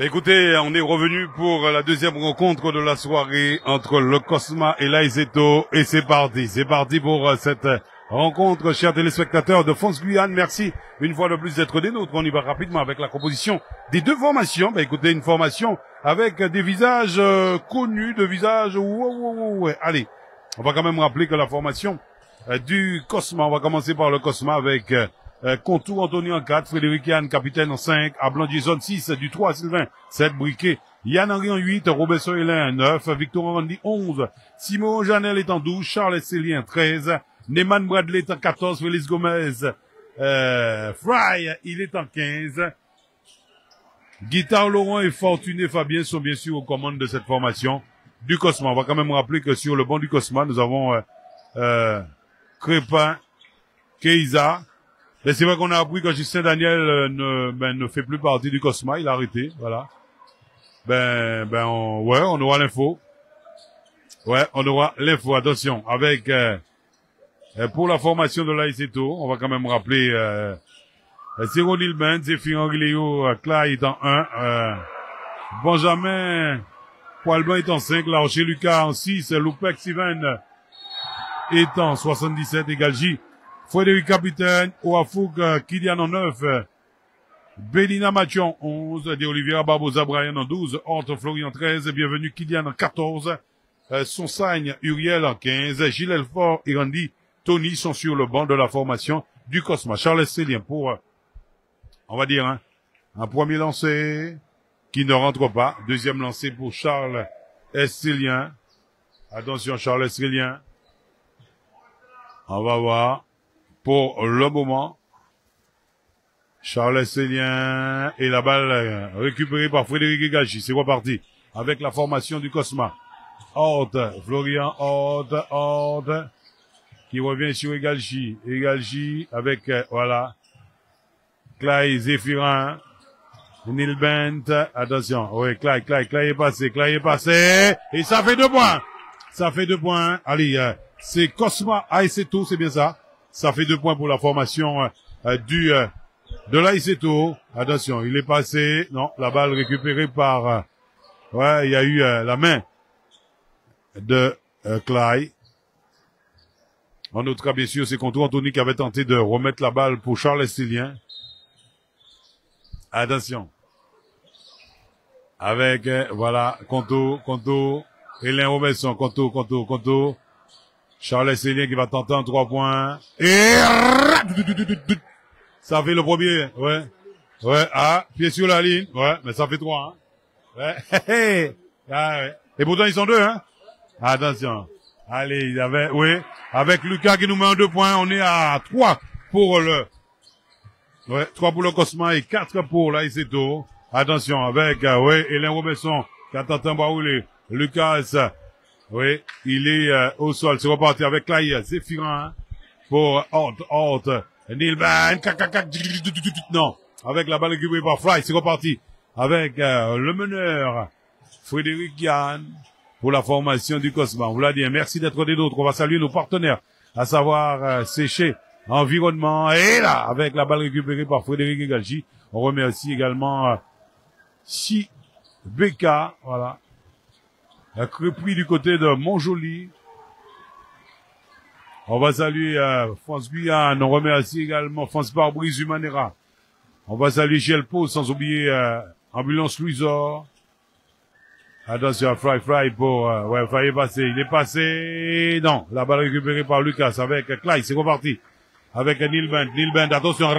Écoutez, on est revenu pour la deuxième rencontre de la soirée entre le Cosma et l'Aiseto et c'est parti. C'est parti pour cette rencontre, chers téléspectateurs de France Guyane. Merci une fois de plus d'être des nôtres. On y va rapidement avec la composition des deux formations. Écoutez, une formation avec des visages connus, de visages... Ouais. Allez, on va quand même rappeler que la formation du Cosma, on va commencer par le Cosma avec... Contour Anthony en 4, Frédéric Yann, capitaine en 5, Ablan Jason 6, du 3 Sylvain, 7 Briquet, Yann Henry en 8, Robinson Hélène 9, Victor Randy 11, Simon Janel est en 12, Charles Célien 13, Neyman Bradley est en 14, Félix Gomez, Fry, il est en 15, Guitare Laurent et Fortuné Fabien sont bien sûr aux commandes de cette formation du Cosma. On va quand même rappeler que sur le banc du Cosma, nous avons Crépin, Keiza. Mais c'est vrai qu'on a appris que Justin Daniel ne fait plus partie du Cosma, il a arrêté, voilà. On aura l'info. Ouais, on aura l'info, attention, avec pour la formation de l'Aiseto, on va quand même rappeler Zéro Nilben, Zéphyr Henri Léo, Clyde en 1, Benjamin Poilban est en 5, Larcher Lucas en 6, Loupec Steven est en 77, égal J. Frédéric Capitaine, Ouafouk, Kylian en 9, Bélina Mathieu en 11, De Oliveira Barbosa Brian en 12, Horte Florian en 13, bienvenue Kylian en 14, Sonsagne Uriel en 15, Gilles Elfort et Randy Tony sont sur le banc de la formation du Cosma. Charles Célien pour, on va dire, un premier lancé qui ne rentre pas. Deuxième lancé pour Charles Célien. Attention Charles Célien. On va voir. Pour le moment, Charles Célien et la balle récupérée par Frédéric Egachi. C'est reparti avec la formation du Cosma. Horte, Florian Horte, qui revient sur Egachi. Egachi avec, voilà, Clyde Zéphirin, Nilbent, attention, oui, Clyde est passé, et ça fait 2 points. Allez, c'est Cosma Aiseto, c'est bien ça. Ça fait 2 points pour la formation de l'Aiseto. Attention, il est passé. Non, la balle récupérée par... il y a eu la main de Clyde. En autre cas, bien sûr, c'est Contour Anthony qui avait tenté de remettre la balle pour Charles Estilien. Attention. Avec, voilà, Contour, Hélène Robinson, Contour. Charles Célien qui va tenter un 3 points. Et ça fait le premier. Ouais, pied sur la ligne. Ouais, mais ça fait 3, Ouais. Ouais. Et pourtant ils sont 2, Attention. Allez, avec Lucas qui nous met en 2 points, on est à 3 pour 3 pour le Cosma et 4 pour l'Aiseto. Attention, avec, Hélène Robinson qui a tenté un baroulé. Lucas, oui, il est au sol. C'est reparti avec Clay Zéphirin pour Horte, Nilban, non, avec la balle récupérée par Fly. C'est reparti avec le meneur Frédéric Yann pour la formation du Cosma. On vous l'a dit, merci d'être des nôtres. On va saluer nos partenaires, à savoir Séché Environnement. Et là, avec la balle récupérée par Frédéric Egalji, on remercie également Si Beka, voilà. Repris du côté de Montjoli. On va saluer France Guyane. On remercie également France Barbrise Humanera. On va saluer Gelpo, sans oublier Ambulance Louisor. Attention à Fry pour... Fry est passé. Il est passé. Non, la balle récupérée par Lucas avec Clyde. C'est reparti. Avec Nilbent. Attention.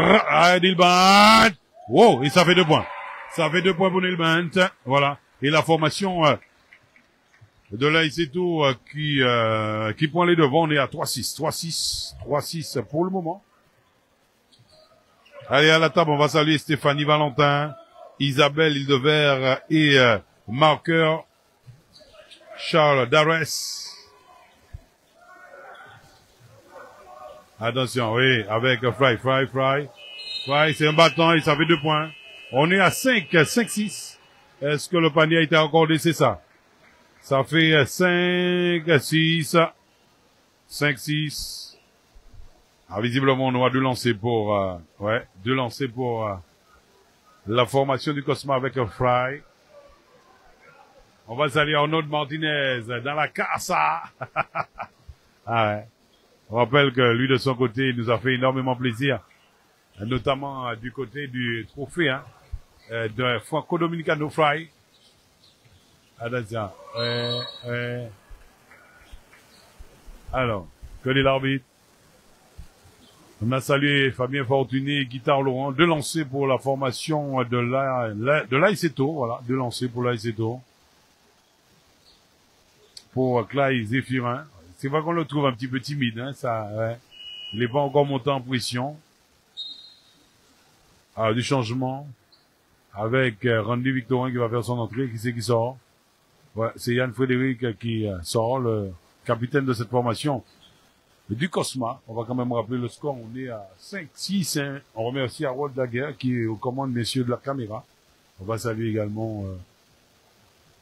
Nilbent. Wow, et ça fait 2 points. Ça fait 2 points pour Nilbent. Voilà. Et la formation... de l'Aiseto qui prend les devants. On est à 3-6 pour le moment. Allez, à la table, on va saluer Stéphanie Valentin, Isabelle Hildevert et marqueur Charles Darès. Attention, oui, avec Fry. Fry, c'est un battant et ça fait 2 points. On est à 5-6. Est-ce que le panier a été accordé? C'est ça. Ça fait 5-6. Visiblement, on aura 2 lancers pour, la formation du Cosma avec Fry. On va saluer Arnaud Martinez dans la casa. Ah ouais. On rappelle que lui, de son côté, il nous a fait énormément plaisir, notamment du côté du trophée de Franco Dominicano Fry. Attention. Alors, que dit l'arbitre? On a salué Fabien Fortuné, Guitare Laurent, deux lancers pour la formation de l'Aiseto, voilà, deux lancers pour l'Aiseto. Pour Clyde Zéphirin. C'est vrai qu'on le trouve un petit peu timide, hein, ça, ouais. Il n'est pas encore monté en pression. Alors, du changement. Avec Randy Victorin qui va faire son entrée. Qui c'est qui sort? Ouais, c'est Yann Frédéric qui sort, le capitaine de cette formation. Du Cosma, on va quand même rappeler le score, on est à 5-6, hein. On remercie Harold Daguerre qui est aux commandes, messieurs de la caméra. On va saluer également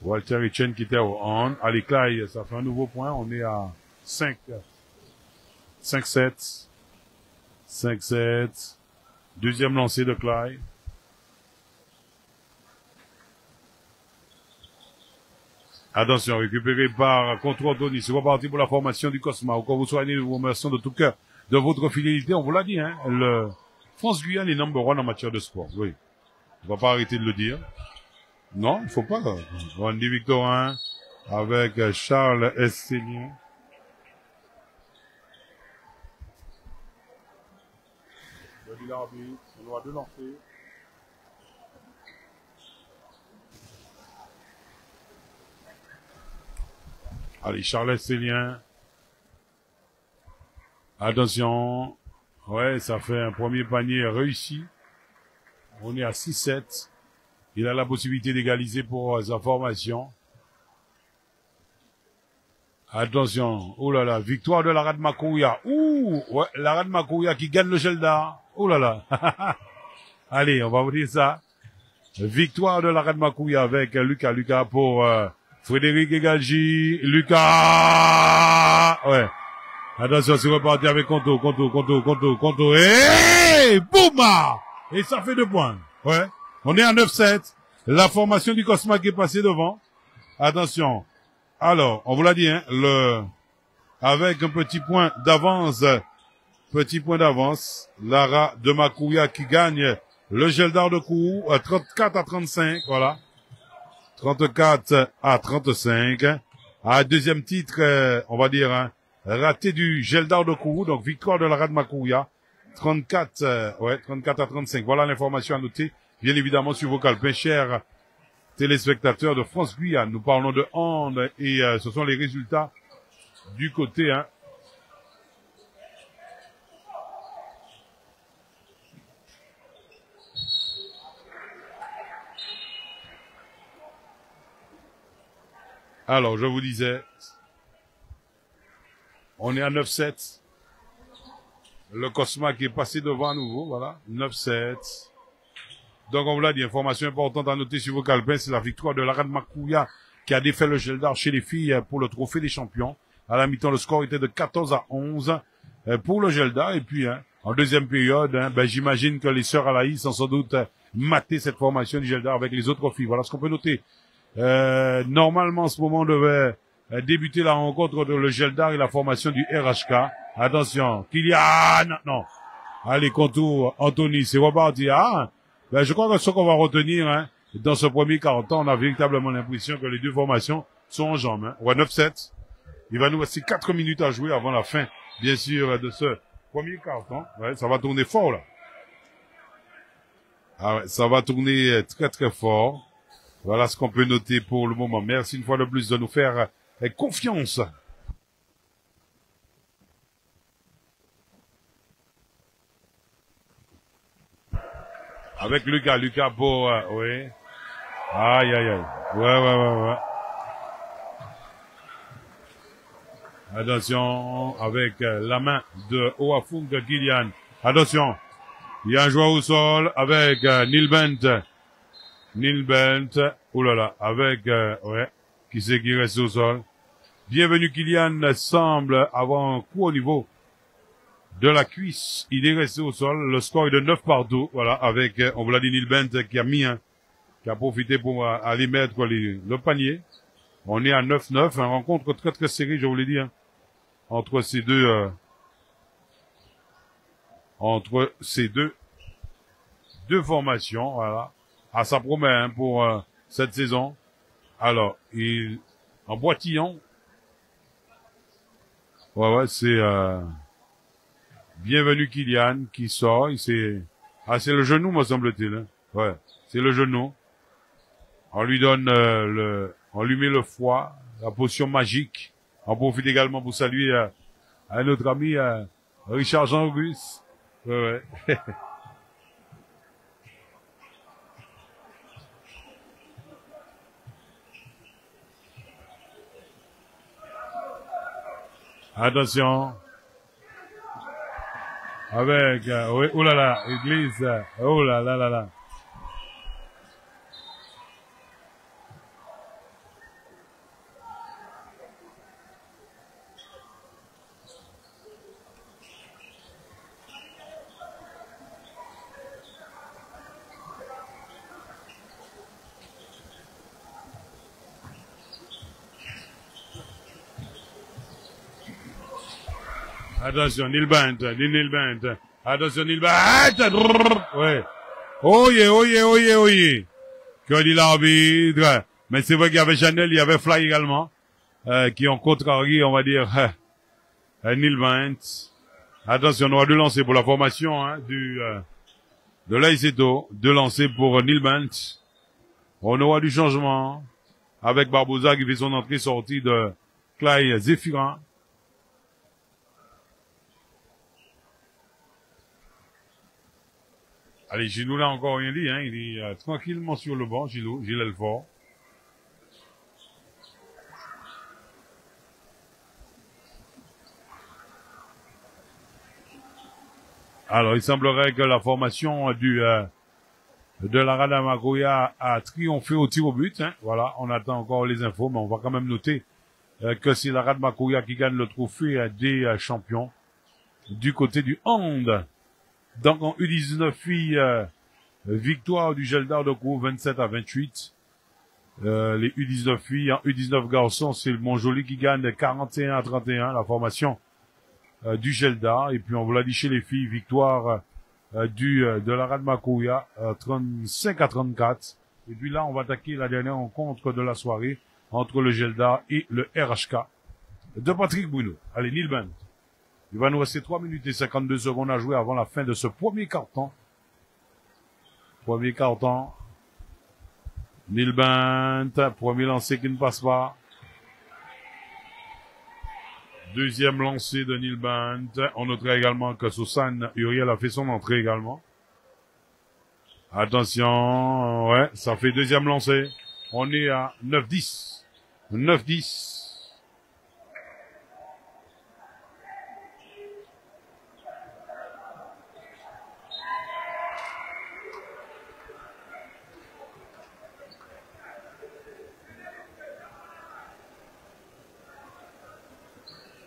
Walter Richen qui était au on. Allez, Clyde, ça fait un nouveau point, on est à 5-7. Deuxième lancé de Clyde. Attention, récupéré par contre Anthony. C'est reparti pour la formation du Cosma. Encore vous soyez, nous vous remercions de tout cœur de votre fidélité. On vous l'a dit, hein. Le France-Guyane est number one en matière de sport. Oui. On va pas arrêter de le dire. Non, il faut pas. Randy Victorin avec Charles Esselien. L'arbitre, on aura deux lancers. Allez, Charles Célien. Attention. Ouais, ça fait un premier panier réussi. On est à 6-7. Il a la possibilité d'égaliser pour sa formation. Attention. Oh là là, victoire de l'Arad Makouya. Ouh, ouais, l'Arad Makouya qui gagne le Gelda. Oh là là. Allez, on va vous dire ça. Victoire de l'Arad Makouya avec Lucas pour Frédéric Egalji, Lucas. Ouais. Attention, c'est reparti avec Conto. Et boum! Et ça fait 2 points. Ouais. On est à 9-7. La formation du Cosma qui est passée devant. Attention. Alors, on vous l'a dit, hein, avec un petit point d'avance, Lara de Makouya qui gagne le Geldar de Kourou, 34-35, voilà. 34-35. À deuxième titre, on va dire, hein, raté du Geldar de Kourou, donc victoire de Lara de Makouya. 34-35. Voilà l'information à noter, bien évidemment, sur vos calepins, chers téléspectateurs de France Guyane. Nous parlons de hand et ce sont les résultats du côté, hein. Alors, je vous disais, on est à 9-7. Le Cosma qui est passé devant à nouveau, voilà, 9-7. Donc, on vous l'a dit, information importante à noter sur vos calepins, c'est la victoire de l'Arad Makouya qui a défait le Geldar chez les filles pour le trophée des champions. À la mi-temps, le score était de 14-11 pour le Geldar. Et puis, hein, en deuxième période, hein, j'imagine que les sœurs Alaïs ont sans doute maté cette formation du Geldar avec les autres filles. Voilà ce qu'on peut noter. Normalement, en ce moment, on devait débuter la rencontre de le Geldar et la formation du RHK. Attention, Kylian, non. Allez, contour, Anthony, c'est reparti. Ah, je crois que ce qu'on va retenir, hein, dans ce premier quart-temps, on a véritablement l'impression que les deux formations sont en jambes. Hein. Ouais, 9-7. Il va nous rester 4 minutes à jouer avant la fin, bien sûr, de ce premier quart-temps. Ouais, ça va tourner fort, là. Ah ouais, ça va tourner très, très fort. Voilà ce qu'on peut noter pour le moment. Merci une fois de plus de nous faire confiance. Avec Lucas pour, oui. Aïe, aïe, aïe. Ouais. Attention, avec la main de Oafung de Kylian. Attention. Il y a un joueur au sol avec Neil Bent. Oh là là, avec, ouais. Qui c'est qui reste au sol? Bienvenue Kylian semble avoir un coup au niveau de la cuisse. Il est resté au sol. Le score est de 9-2. Voilà, avec, on vous l'a dit, Neil Bent qui a mis qui a profité pour aller mettre le panier. On est à 9-9, une rencontre très très serrée, je vous l'ai dit, hein, entre ces deux formations, voilà. Ah, ça promet hein, pour cette saison. Alors, en boitillon, ouais, c'est bienvenu Kylian qui sort. C'est le genou, me semble-t-il. Hein. Ouais, c'est le genou. On lui donne on lui met le foie, la potion magique. On profite également pour saluer à notre ami Richard Jean-Auguste. Ouais. Attention. Avec, oui, oh là là, église, oh là là là là. Attention, Nilband. Attention, Nilband. Ouais. Oye. Que dit l'arbitre? Mais c'est vrai qu'il y avait Chanel, il y avait Fly également, qui ont contrarié, on va dire, Nilband. Attention, on aura deux lancers pour la formation, hein, de l'Aiseto. Deux lancers pour Nilband. On aura du changement avec Barbosa qui fait son entrée-sortie de Clay Zéphirin. Allez, Gilou là encore rien dit, hein. Il est tranquillement sur le banc, Gilou, Gilles Elfort. Alors, il semblerait que la formation de la Rada Makoya a triomphé au tir au but. Hein. Voilà, on attend encore les infos, mais on va quand même noter que c'est la Rada Makoya qui gagne le trophée des champions du côté du hand. Donc en U19 filles, victoire du Gelda de Cour 27-28. Les U19 filles, en U19 garçons, c'est le Montjoli qui gagne 41-31, la formation du Gelda. Et puis on vous l'a dit chez les filles, victoire de la Rad Makoya 35-34. Et puis là, on va attaquer la dernière rencontre de la soirée entre le Gelda et le RHK de Patrick Bruno. Allez, Nilband. Il va nous rester 3 minutes et 52 secondes à jouer avant la fin de ce premier quart-temps. Premier quart-temps. Nilband, premier lancé qui ne passe pas. Deuxième lancé de Nilband. On notera également que Susan Uriel a fait son entrée également. Attention, ouais, ça fait deuxième lancé. On est à 9-10. 9-10.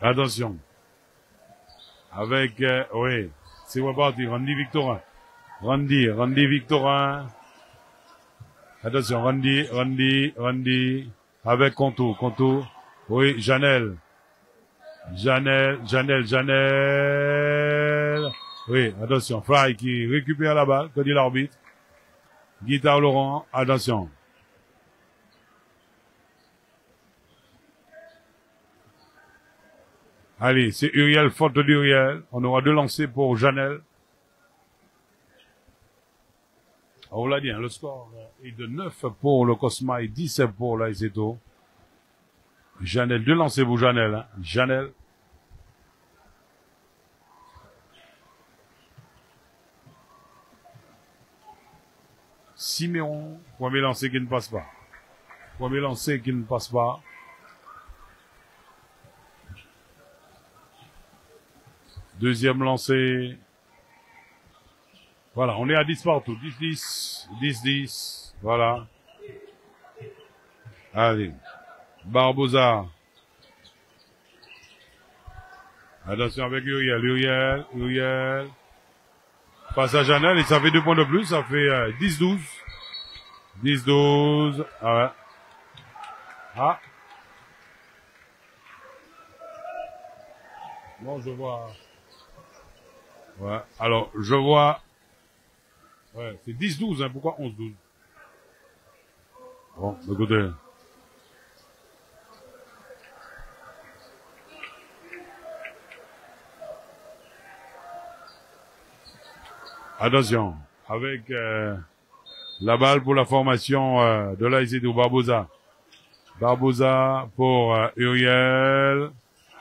Attention. Avec, oui, c'est reparti, Randy Victorin. Randy Victorin. Attention, Randy. Avec Conto. Oui, Janelle. Oui, attention, Fly qui récupère la balle, que dit l'arbitre. Guitare Laurent, attention. Allez, c'est Uriel, faute d'Uriel. On aura deux lancers pour Janelle. On l'a dit, hein, le score est de 9 pour le Cosma et 10 pour l'Aiseto. Janelle, deux lancers pour Janelle. Hein. Janelle. Siméon, premier lancer qui ne passe pas. Deuxième lancé. Voilà, on est à 10 partout. 10-10. Voilà. Allez. Barbosa. Attention avec Uriel. Passe à Janelle et ça fait 2 points de plus. Ça fait 10-12. 10-12. Ah ouais. Ah, Non, je vois. Ouais. Alors, je vois. Ouais, c'est 10-12, hein. Pourquoi 11-12? Bon, écoutez. Attention. Avec la balle pour la formation de l'AICDO, Barbosa. Barbosa pour Uriel.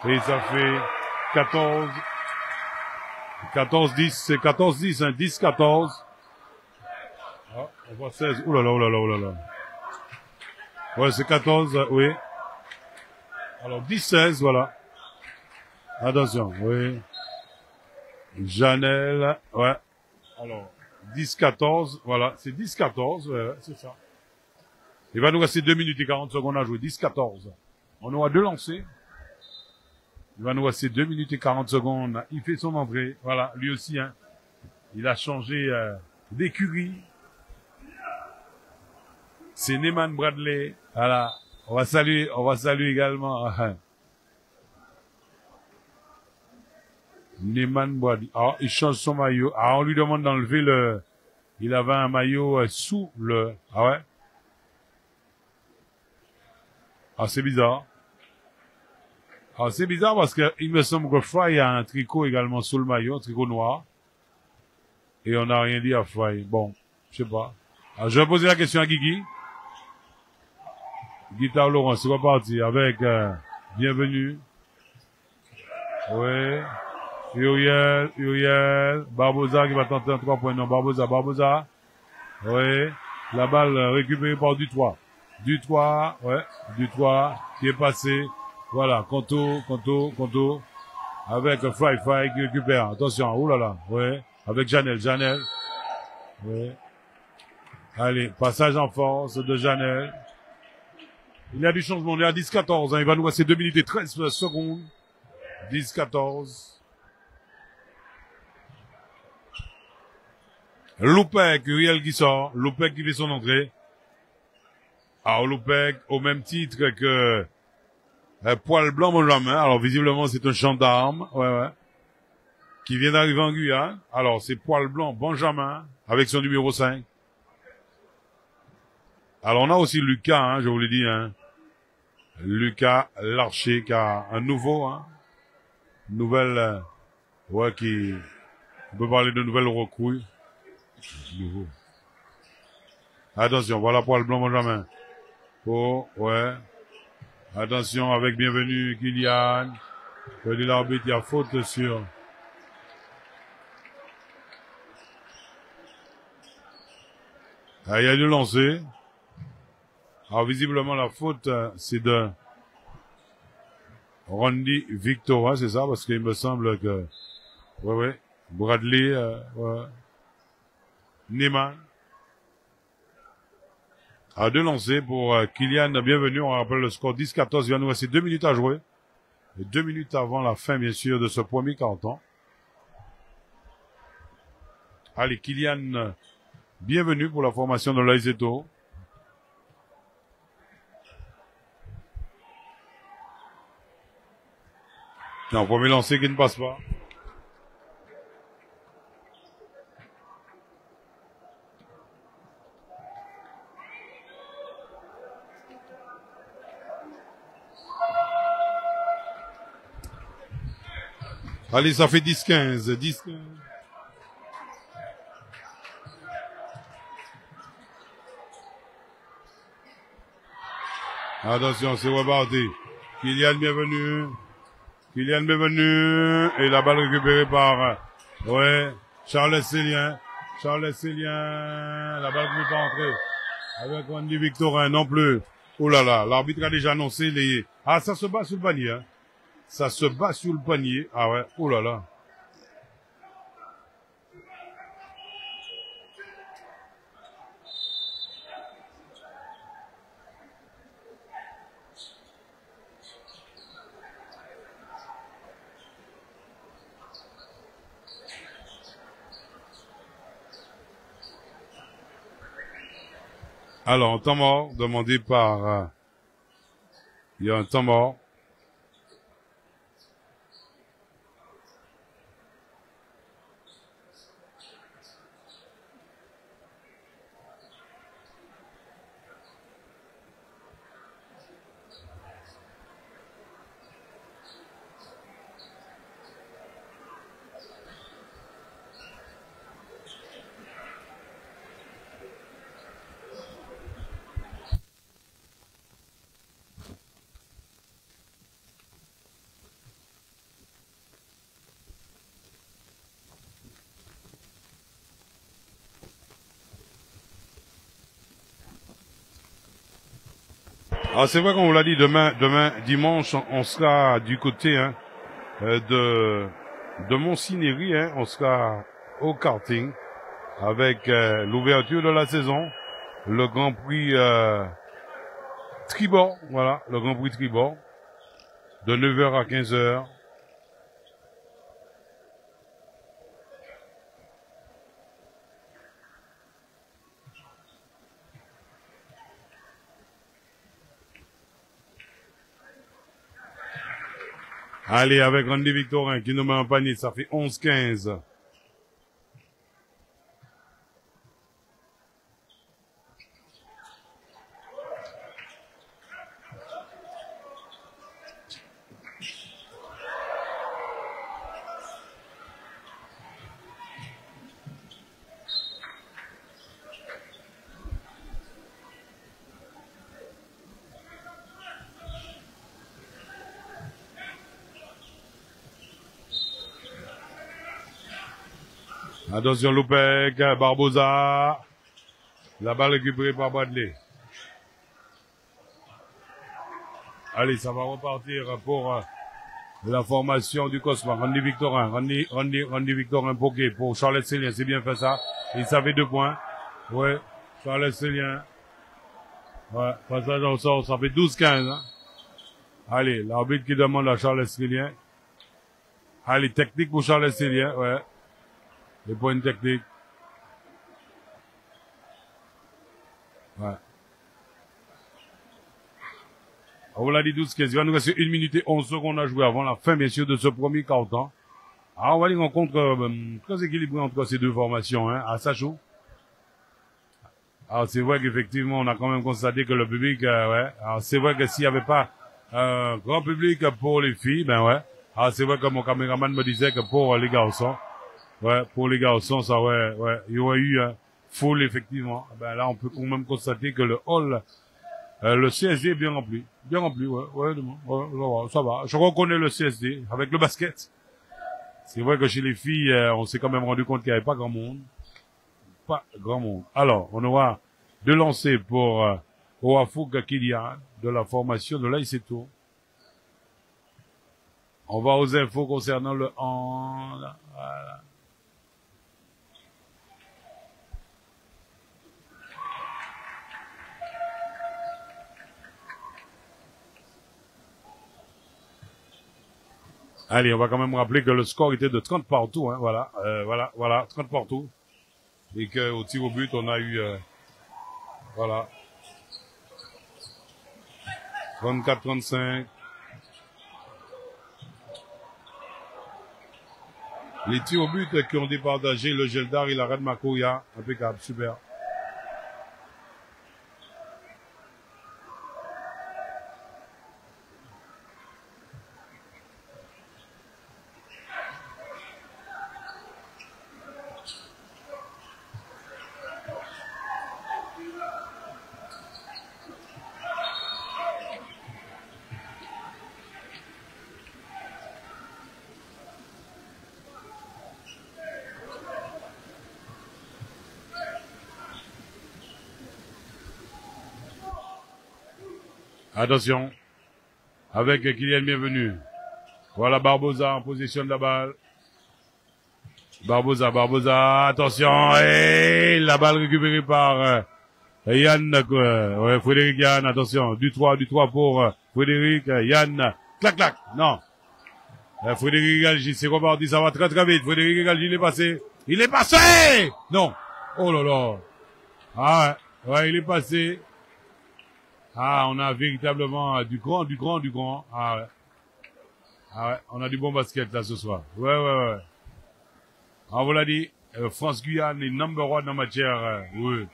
Et ça fait 14-10. C'est 14-10, hein. 10-14. Ah, on voit 16. Ouh là là, ouh là là, ouh là là. Ouais, c'est 14, oui. Alors, 10-16, voilà. Attention, oui. Janelle, ouais. Alors, 10-14, voilà. C'est 10-14, ouais, c'est ça. Il va nous rester 2 minutes et 40 secondes à jouer. 10-14. On aura 2 lancers. Il va nous rester 2 minutes et 40 secondes. Il fait son entrée. Voilà, lui aussi, hein. Il a changé d'écurie. C'est Neyman Bradley. Voilà. On va saluer également. Neyman Bradley. Ah, il change son maillot. Ah, on lui demande d'enlever il avait un maillot sous le, ah ouais. Ah, c'est bizarre. Ah, c'est bizarre parce que il me semble que Fry a un tricot également sous le maillot, un tricot noir. Et on n'a rien dit à Fry. Bon, je sais pas. Alors, je vais poser la question à Guigui. Guitare Laurent, c'est reparti avec bienvenue. Oui. Uriel. Barbosa qui va tenter un 3 points. Non, Barbosa. Oui. La balle récupérée par Dutoit. Ouais. Dutoit qui est passé. Voilà. Conto. Avec Fry qui récupère. Attention. Oulala. Oui. Avec Janelle. Oui. Allez. Passage en force de Janelle. Il y a du changement, on est à 10-14, hein. Il va nous rester 2 minutes et 13 secondes. 10-14. Loupec, Uriel qui sort. Loupec qui fait son entrée. Alors Loupec, au même titre que Poil Blanc Benjamin. Alors visiblement c'est un gendarme, ouais. Qui vient d'arriver en Guyane. Alors c'est Poil Blanc Benjamin avec son numéro 5. Alors on a aussi Lucas, hein, je vous l'ai dit, hein. Lucas Larcher qui a un nouveau, hein, nouvelle, ouais, on peut parler de nouvelle recrue. Nouveau. Attention, voilà Poil Blanc Benjamin. Oh, ouais. Attention avec bienvenue Kylian. Que dit l'arbitre, il y a faute sur. Ah, il y a du lancer. Alors visiblement la faute, c'est de Randy Victorin, c'est ça, parce qu'il me semble que, ouais, Bradley, ouais. Neyman. À 2 lancers pour Kylian, bienvenue, on rappelle le score 10-14, il va nous rester 2 minutes à jouer. Et 2 minutes avant la fin, bien sûr, de ce premier 40 ans. Allez, Kylian, bienvenue pour la formation de l'Aizeto. Non, premier lancer qui ne passe pas. Allez, ça fait 10-15. 10-15. Attention, c'est reparti. Kylian, bienvenue. Et la balle récupérée par, ouais, Charles Célien. La balle ne peut pas entrer. Avec Wendy Victorin, non plus. Oh là là, l'arbitre a déjà annoncé les. Ah, ça se bat sur le panier, hein. Ça se bat sur le panier. Ah ouais, oh là là. Alors, un temps mort demandé par. Il y a un temps mort. Alors c'est vrai qu'on vous l'a dit, demain dimanche, on sera du côté de Montcinéry, on sera au karting avec l'ouverture de la saison, le Grand Prix Tribord, voilà, le Grand Prix Tribord, de 9h à 15h. Allez, avec Randy Victorin qui nous met en panier, ça fait 11-15. Attention Loupec, Barbosa. La balle récupérée par Bradley. Allez, ça va repartir pour la formation du Cosma. Randy Victorin, Randy Victorin pour Charles Célien, c'est bien fait ça. Il savait 2 points. Ouais, Charles Célien. Ouais, passage en sort, ça fait 12-15. Allez, l'arbitre qui demande à Charles Célien. Allez, technique pour Charles Célien, ouais. Les points techniques. Ouais. On vous l'a dit 12-15. Il va nous rester 1 minute et 11 secondes à jouer avant la fin, bien sûr, de ce premier quart-temps. Alors, on va dire une rencontre très équilibrée entre ces deux formations, à Sachou. Alors, c'est vrai qu'effectivement, on a quand même constaté que le public, ouais. Alors, c'est vrai que s'il n'y avait pas un grand public pour les filles, ben ouais. Alors, c'est vrai que mon caméraman me disait que pour les garçons, ouais, pour les garçons, ça, ouais, il y aurait eu full, effectivement. Ben là, on peut quand même constater que le hall, le CSD est bien rempli, ouais, ça va. Je reconnais le CSD avec le basket. C'est vrai que chez les filles, on s'est quand même rendu compte qu'il n'y avait pas grand monde. Pas grand monde. Alors, on aura 2 lancers pour Oafouk Kylian de la formation de l'Aïsseto. On va aux infos concernant le hand. Voilà. Allez, on va quand même rappeler que le score était de 30 partout, voilà, 30 partout. Et que au tir au but, on a eu, voilà, 34-35. Les tirs au but qui ont départagé le Geldar et la Red Makoya, impeccable, super. Attention, avec Kylian Bienvenu. Voilà Barbosa en position de la balle. Barbosa, attention, et la balle récupérée par Yann, Frédéric Yann, attention, du 3 pour Frédéric, Yann, clac, non. Frédéric Galgi, c'est reparti, ça va très très vite. Frédéric Galgi, il est passé! Non. Oh là là. Ah ouais, il est passé. Ah, on a véritablement du grand. Ah ouais, on a du bon basket là ce soir. Ouais. On vous l'a dit, France-Guyane est number 1 en matière, oui.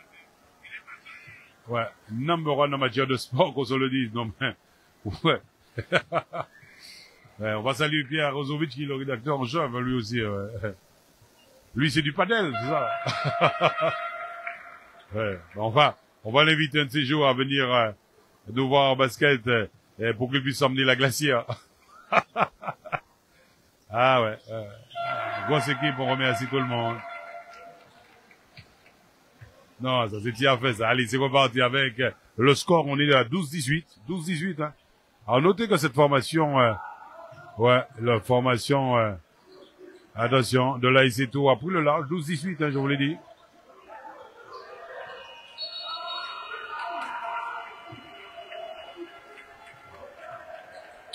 Ouais, number 1 en matière de sport, qu'on se le dise. Non, mais, ouais. Ouais, on va saluer Pierre Rozovic, qui est le rédacteur en chef, lui aussi. Ouais. Lui, c'est du padel, c'est ça. Ouais, enfin, on va l'inviter un de ces jours à venir nous voir en basket pour qu'il puisse emmener la glacière. Ah ouais. Grosse équipe, on remercie tout le monde. Non, ça c'est Tia fait ça. Allez, c'est reparti avec le score. On est à 12-18. 12-18, hein. Alors, notez que cette formation, ouais, la formation, attention, de l'AIC Tours a pris le large. 12-18, hein, je vous l'ai dit.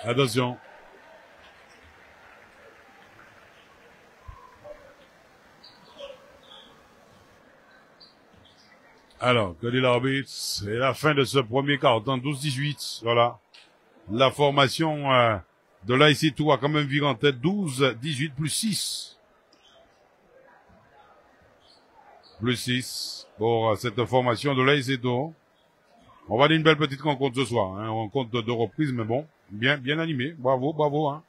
Attention. Alors, que dit l'arbitre? C'est la fin de ce premier quart, temps 12-18. Voilà. La formation de l'AIC Tours a quand même viré en tête 12-18 plus 6. Plus 6 pour cette formation de l'AIC Tours. On va aller une belle petite rencontre ce soir. Hein. Rencontre de 2 reprises, mais bon, bien animé. Bravo, bravo. Hein.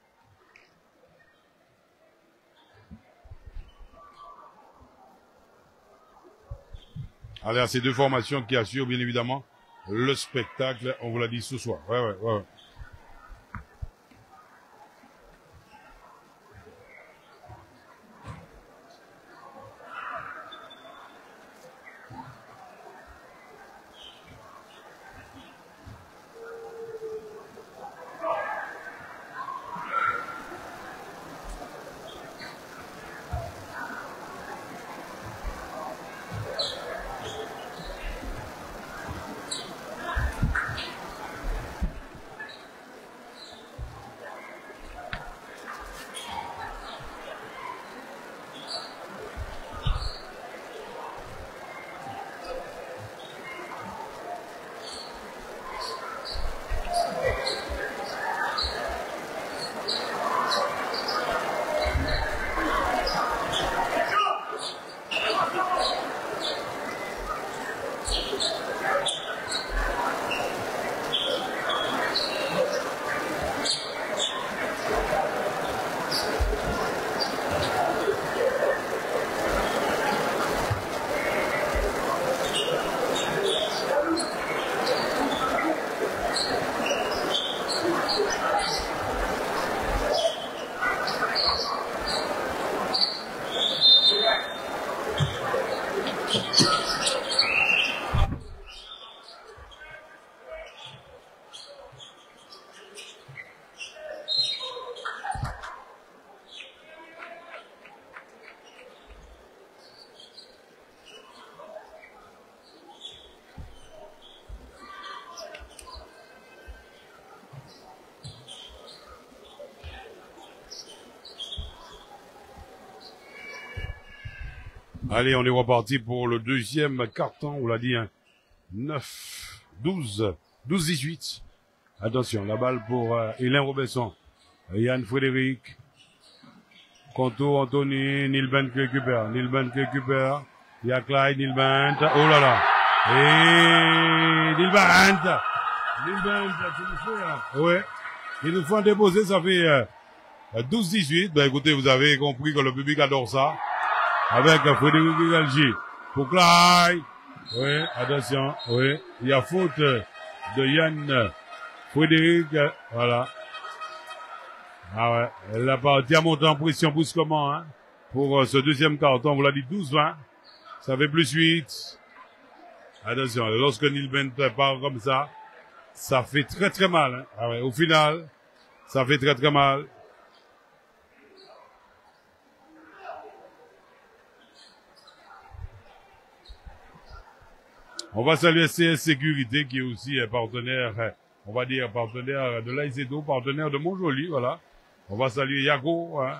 Allez, à ces deux formations qui assurent bien évidemment le spectacle, on vous l'a dit ce soir. Ouais. Allez, on est reparti pour le deuxième carton, on l'a dit, hein. 9, 12, 12-18. Attention, la balle pour Hélène Robesson. Yann Frédéric. Contour Anthony, Nilbent qui récupère. Il y a Clyde, Nilbent. Oh là là. Et Nilbent, tu nous fais, ouais. Il nous faut un déposé, ça fait 12-18. Ben écoutez, vous avez compris que le public adore ça. Avec Frédéric Galgi. Pour Clyde. Oui, attention. Oui. Il y a faute de Yann Frédéric. Voilà. Ah ouais. La partie a monté en pression brusquement, hein. Pour ce deuxième carton, on vous l'a dit 12-20. Ça fait plus 8. Attention. Lorsque Nilbent part comme ça fait très très mal, hein. Ah ouais. Au final, ça fait très très mal. On va saluer CS Sécurité qui est aussi partenaire, on va dire partenaire de l'AICEDO, partenaire de Montjoly, voilà. On va saluer Yago, hein,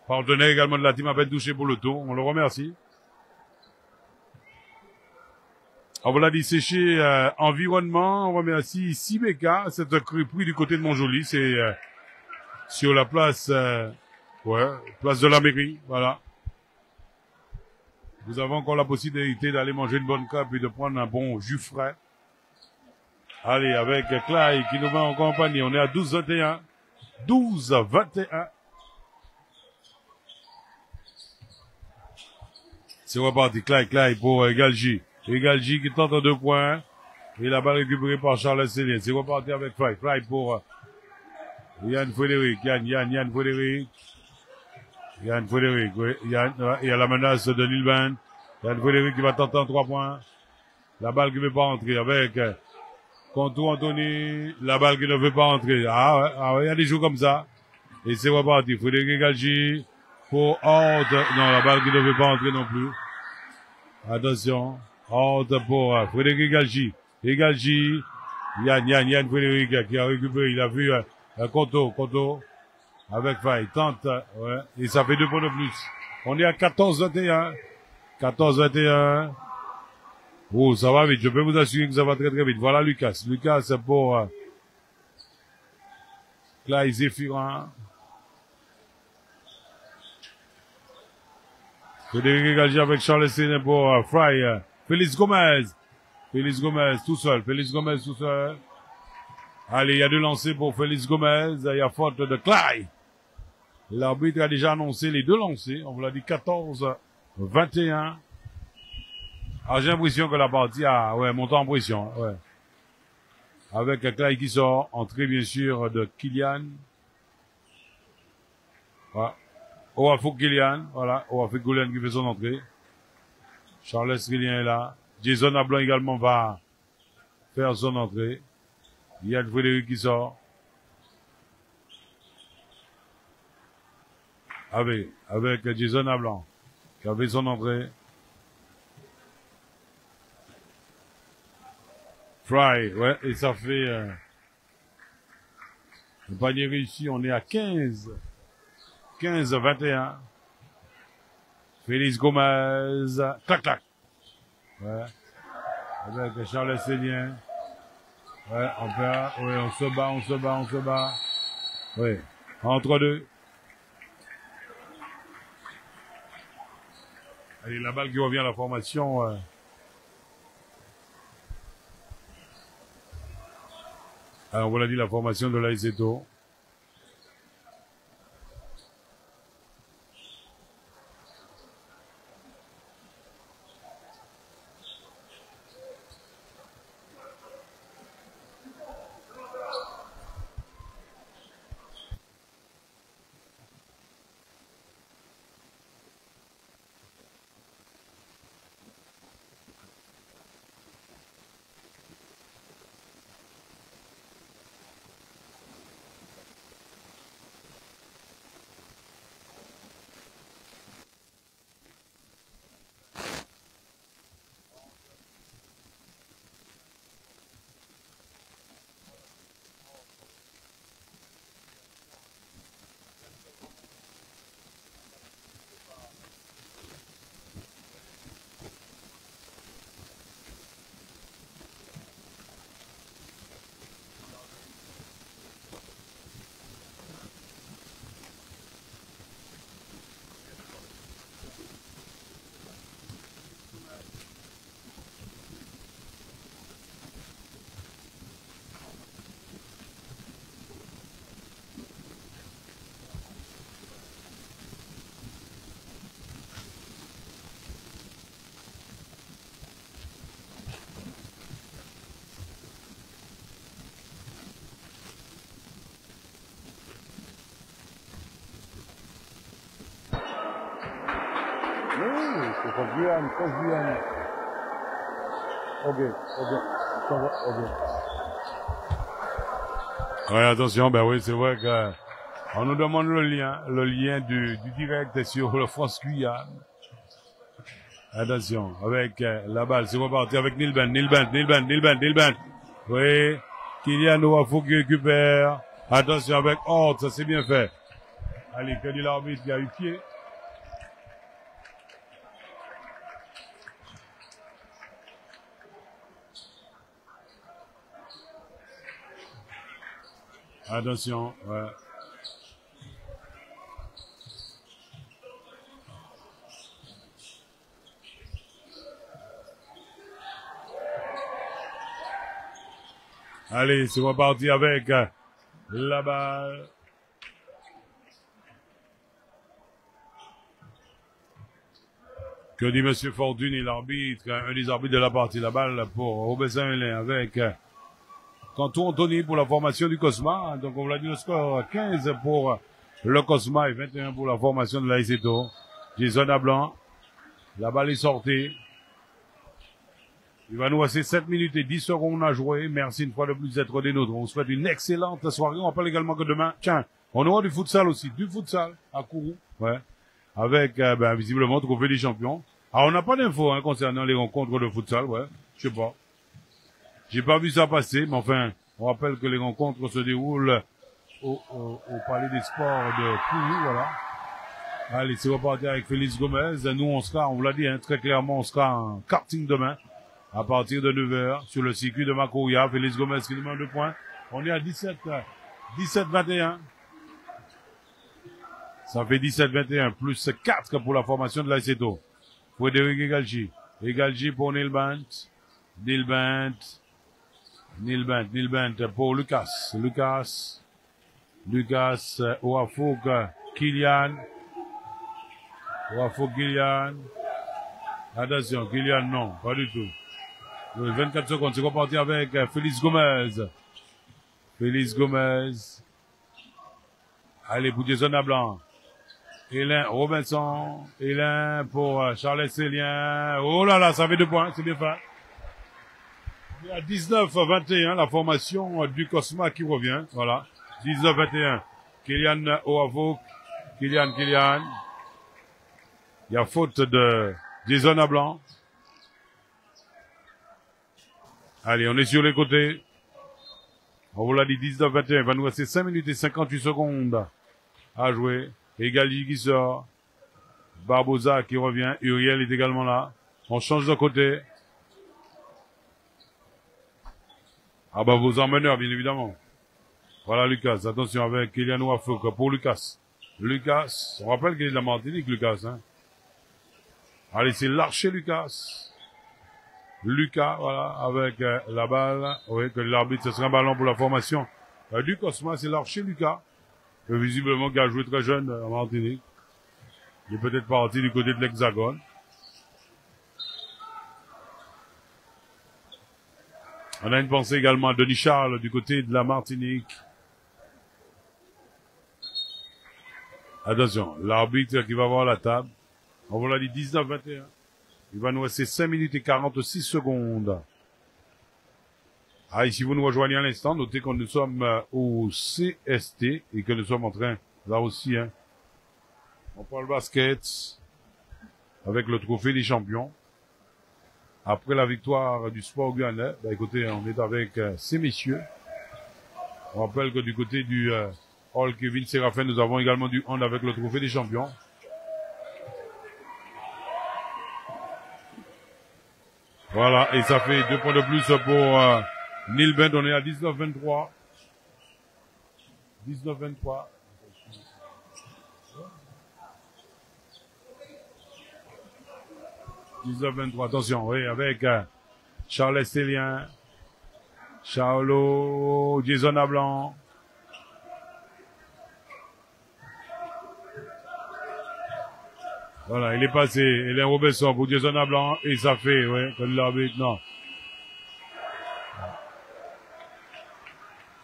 partenaire également de la team à peine touché pour le tour, on le remercie. On vous l'a dit, c'est chez Environnement, on remercie Sibeka, cette prix du côté de Montjoly, c'est sur la place, place de la mairie, voilà. Vous avez encore la possibilité d'aller manger une bonne crêpe et de prendre un bon jus frais. Allez, avec Clyde qui nous met en compagnie. On est à 12-21. 12-21. C'est reparti. Clyde pour Galgi. Et Galgi qui tente 2 points. Et la balle récupérée par Charles Célien. C'est reparti avec Clyde. Clyde pour Yann Frédéric. Yann Frédéric. Yann Frédéric, oui. Yann, il y a la menace de Nilbent. Yann Frédéric qui va tenter en 3 points. La balle qui ne veut pas entrer avec Contour Anthony. La balle qui ne veut pas entrer. Ah ouais, il y a des jeux comme ça. Et c'est reparti. Frédéric Galgi pour Horde. Non, la balle qui ne veut pas entrer non plus. Attention. Horde pour Frédéric Galgi. Et Galgi. Yann Frédéric qui a récupéré. Il a vu Conto. Avec faille. Tente. Ouais. Et ça fait 2 points de plus. On est à 14-21. 14-21. Oh, ça va vite. Je peux vous assurer que ça va très très vite. Voilà Lucas. Lucas pour Clyde Zéphirin. Frédéric Galgi avec Charles Séné pour Fry. Félix Gomez. Félix Gomez tout seul. Allez, il y a 2 lancers pour Félix Gomez. Il y a faute de Clyde. L'arbitre a déjà annoncé les 2 lancers. On vous l'a dit 14-21. Ah, j'ai l'impression que la partie a, monté en pression, ouais. Avec Clyde qui sort, entrée bien sûr de Kylian. Voilà. Oafou Kylian, voilà. Oafou Kylian qui fait son entrée. Charles Kylian est là. Jason Ablon également va faire son entrée. Yann Frédéric qui sort. Avec Jason Ablon qui a fait son entrée. Fry, ouais, et ça fait le panier réussi, on est à 15-21. Félix Gomez, clac. Ouais. Avec Charles Sénien. Ouais, on se bat. Ouais. Entre 2. Allez, la balle qui revient à la formation. Alors, on vous l'a dit, la formation de l'AS Eto. C'est contre Guyane. Ok. Ouais, attention, ben oui, c'est vrai que on nous demande le lien du direct sur le France Guyane. Attention, avec la balle, c'est reparti avec Nilben. Oui, Kylian Ouafou qui récupère. Attention avec Horde, ça c'est bien fait. Allez, que dit l'arbitre qui a eu pied. Attention, ouais. Allez, c'est reparti avec la balle. Que dit Monsieur Fortuny, l'arbitre, un des arbitres de la partie, la balle pour Robert-Saint-Hélène avec Canton Anthony pour la formation du Cosma. Donc on l'a dit, le score 15 pour le Cosma et 21 pour la formation de l'AS Eto. Jason Ablan La balle est sortie. Il va nous rester 7 minutes et 10 secondes à jouer. Merci une fois de plus d'être des nôtres. On vous souhaite une excellente soirée. On rappelle également que demain, tiens, on aura du futsal aussi. Du futsal à Kourou. Ouais. Avec, visiblement, le trophée des champions. Alors, on n'a pas d'infos, concernant les rencontres de futsal, ouais. Je sais pas. J'ai pas vu ça passer, mais enfin, on rappelle que les rencontres se déroulent au Palais des Sports de Kourou, voilà. Allez, c'est reparti avec Félix Gomez. Nous, on sera, on vous l'a dit, très clairement, on sera en karting demain, à partir de 9h, sur le circuit de Macoria. Félix Gomez qui demande 2 points. On est à 17-21. Ça fait 17-21, plus 4 pour la formation de l'Aiseto. Frédéric Egalji. Egalji pour Nilbant pour Lucas. Lucas, Ouafouk, Kylian. Attention, Kylian, non, pas du tout. 24 secondes, c'est reparti avec Félix Gomez. Allez, pour Jason Blanc. Hélène Robinson. Hélène pour Charles Célien. Oh là là, ça fait 2 points, c'est bien fait. Il y a 19-21, la formation du Cosma qui revient. Voilà. 19-21. Kylian Ouavouk. Kylian. Il y a faute de Jason Blanc. Allez, on est sur les côtés. On vous l'a dit, 19-21. Il va nous rester 5 minutes et 58 secondes à jouer. Egali qui sort. Barbosa qui revient. Uriel est également là. On change de côté. Ah bah vos emmeneurs, bien évidemment. Voilà Lucas. Attention avec Kylian Ouafouk pour Lucas. On rappelle qu'il est de la Martinique, Lucas. Allez, c'est l'archer Lucas. Voilà, avec la balle. Oui, que l'arbitre, ce sera un ballon pour la formation du Cosma. C'est l'archer Lucas. Visiblement, qui a joué très jeune en Martinique. Il est peut-être parti du côté de l'Hexagone. On a une pensée également à Denis Charles du côté de la Martinique. Attention, l'arbitre qui va voir la table. On vous l'a dit, 19-21. Il va nous rester 5 minutes et 46 secondes. Ah, et si vous nous rejoignez à l'instant, notez que nous sommes au CST et que nous sommes en train, là aussi, on parle basket avec le trophée des champions. Après la victoire du sport guyanais, écoutez, on est avec ces messieurs. On rappelle que du côté du Hall Kevin Séraphin, nous avons également du hand avec le trophée des champions. Voilà, et ça fait 2 points de plus pour Nilbent. On est à 19-23. 19-23. 19-23, attention, oui, avec Charles Célien, Charlot, Jason Blanc. Voilà, il est passé. Hélène Robinson pour Jason Blanc. Et ça fait, oui, comme l'arbitre, non.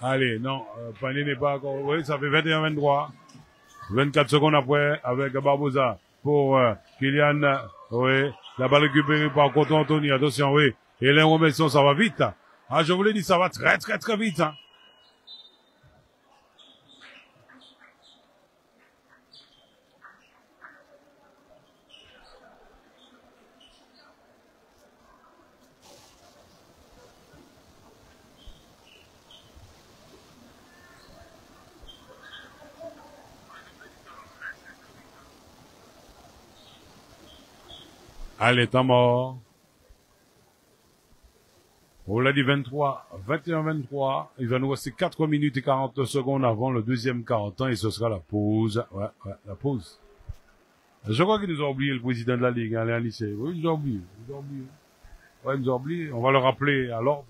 Allez, non, Panier n'est pas encore, oui, ça fait 21-23. 24 secondes après, avec Barbosa pour Kylian, oui. La balle récupérée par Coton Anthony, attention, oui. Hélène Robinson, ça va vite. Ah, je vous l'ai dit, ça va très, très, très vite, Allez, temps mort. On l'a dit 21-23. Il va nous rester 4 minutes et 40 secondes avant le deuxième quart-temps et ce sera la pause. Ouais, la pause. Je crois qu'il nous a oublié le président de la Ligue, Alain Lycée. Oui, il nous a oublié. Ouais, il nous a oublié. On va le rappeler à l'ordre.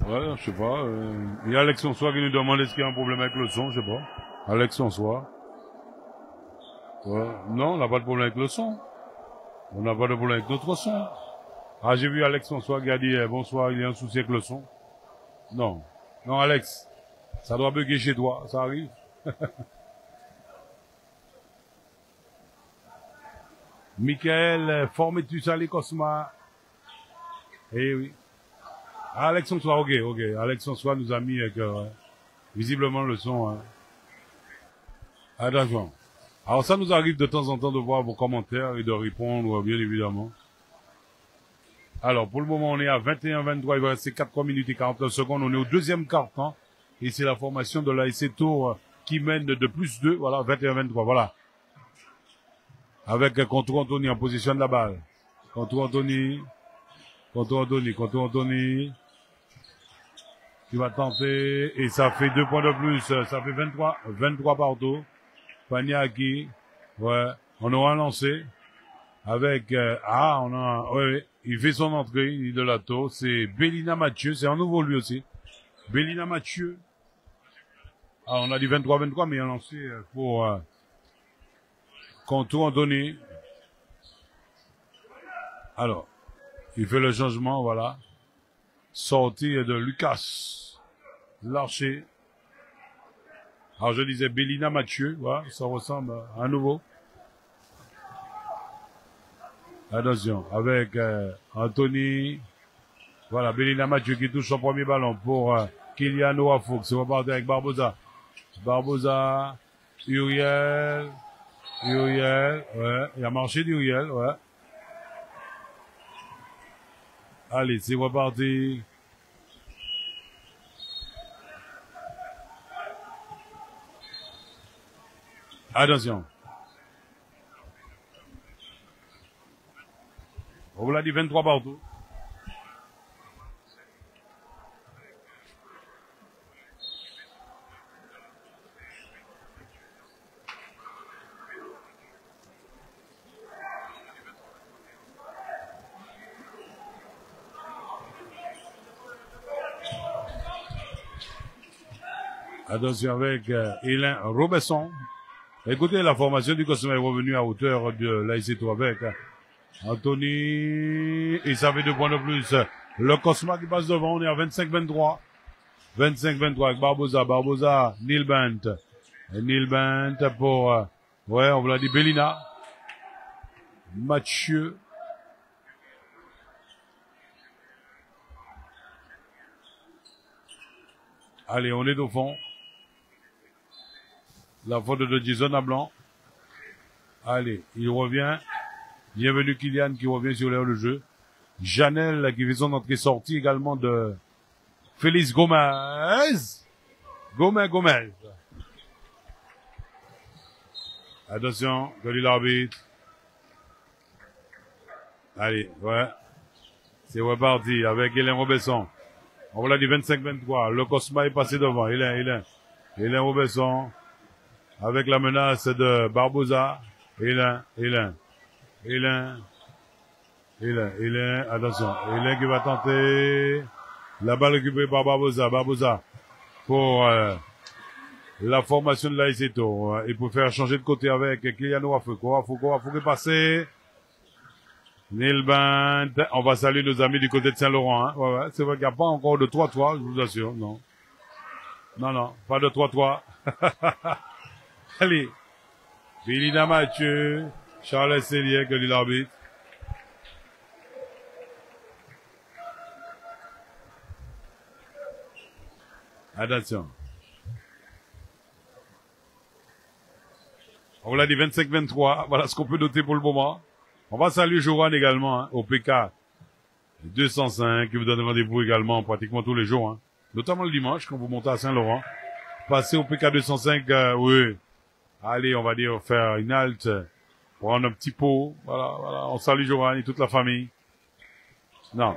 Ouais, je sais pas. Il y a Alex François qui nous demande est-ce qu'il y a un problème avec le son, je sais pas. Alex François. Ouais. Non, on n'a pas de problème avec le son. On n'a pas de problème avec notre son. Ah, j'ai vu Alex François qui a dit bonsoir, il y a un souci avec le son. Non. Non, Alex. Ça doit bugger chez toi, ça arrive. Michael, Formetus Ali Cosma. Eh oui. Ah, Alex François, ok. Alex François nous a mis visiblement le son. Hein. Attention. Alors ça nous arrive de temps en temps de voir vos commentaires et de répondre, bien évidemment. Alors, pour le moment, on est à 21-23, il va rester 4 minutes et 49 secondes. On est au deuxième quart-temps. Et c'est la formation de l'ASC Tours qui mène de +2, voilà, 21-23, voilà. Avec Contour Anthony en position de la balle. Contour Anthony. Qui va tenter, et ça fait 2 points de plus, ça fait 23 partout. Paniaki, ouais, on aura lancé avec, il fait son entrée, il de la tour, c'est Bélina Mathieu, c'est un nouveau lui aussi. Bélina Mathieu. Ah, on a dit 23-23, mais il a lancé pour Contour Anthony. Alors, il fait le changement, voilà. Sortie de Lucas Larcher. Alors je disais Bélina Mathieu, voilà, ça ressemble à nouveau. Attention, avec Anthony. Voilà, Bélina Mathieu qui touche son premier ballon pour Kylian Ouafouk. C'est reparti avec Barbosa. Uriel, ouais, il a marché d'Uriel, ouais. Allez, c'est reparti. Attention. On vous l'a dit 23 partout. Attention avec Hélène Robesson. Écoutez, la formation du Cosma est revenue à hauteur de l'ASC avec Anthony. Et ça fait 2 points de plus. Le Cosma qui passe devant, on est à 25-23. 25-23 avec Barbosa, Neil Bent pour, ouais, on vous l'a dit, Bélina. Mathieu. Allez, on est au fond. La faute de Jason à Blanc. Allez, il revient. Bienvenue Kylian qui revient sur l'air de jeu. Janelle qui fait son entrée-sortie également de Félix Gomez. Gomez. Attention, que dit l'arbitre. Allez, ouais. C'est reparti avec Hélène Robesson. On vous l'a dit 25-23. Le Cosma est passé devant. Hélène Robesson. Avec la menace de Barbosa. Hélène. Attention. Hélène qui va tenter. La balle récupérée par Barbosa. Pour la formation de l'ASC Tours. Et pour faire changer de côté avec Kylian Ouafouk. Ouafouk est passé. Neil Bent. On va saluer nos amis du côté de Saint-Laurent. Hein. Ouais. C'est vrai qu'il n'y a pas encore de 3-3, je vous assure. Non, pas de 3-3. Allez. Bélina Mathieu. Charles Cellier, que dit l'arbitre. Attention. On l'a dit 25-23. Voilà ce qu'on peut noter pour le moment. On va saluer Joran également, hein, au PK 205, qui vous donne rendez-vous également pratiquement tous les jours, hein. Notamment le dimanche, quand vous montez à Saint-Laurent. Passez au PK 205, oui. Allez, on va dire faire une halte, prendre un petit pot. Voilà. On salue Joran et toute la famille. Non.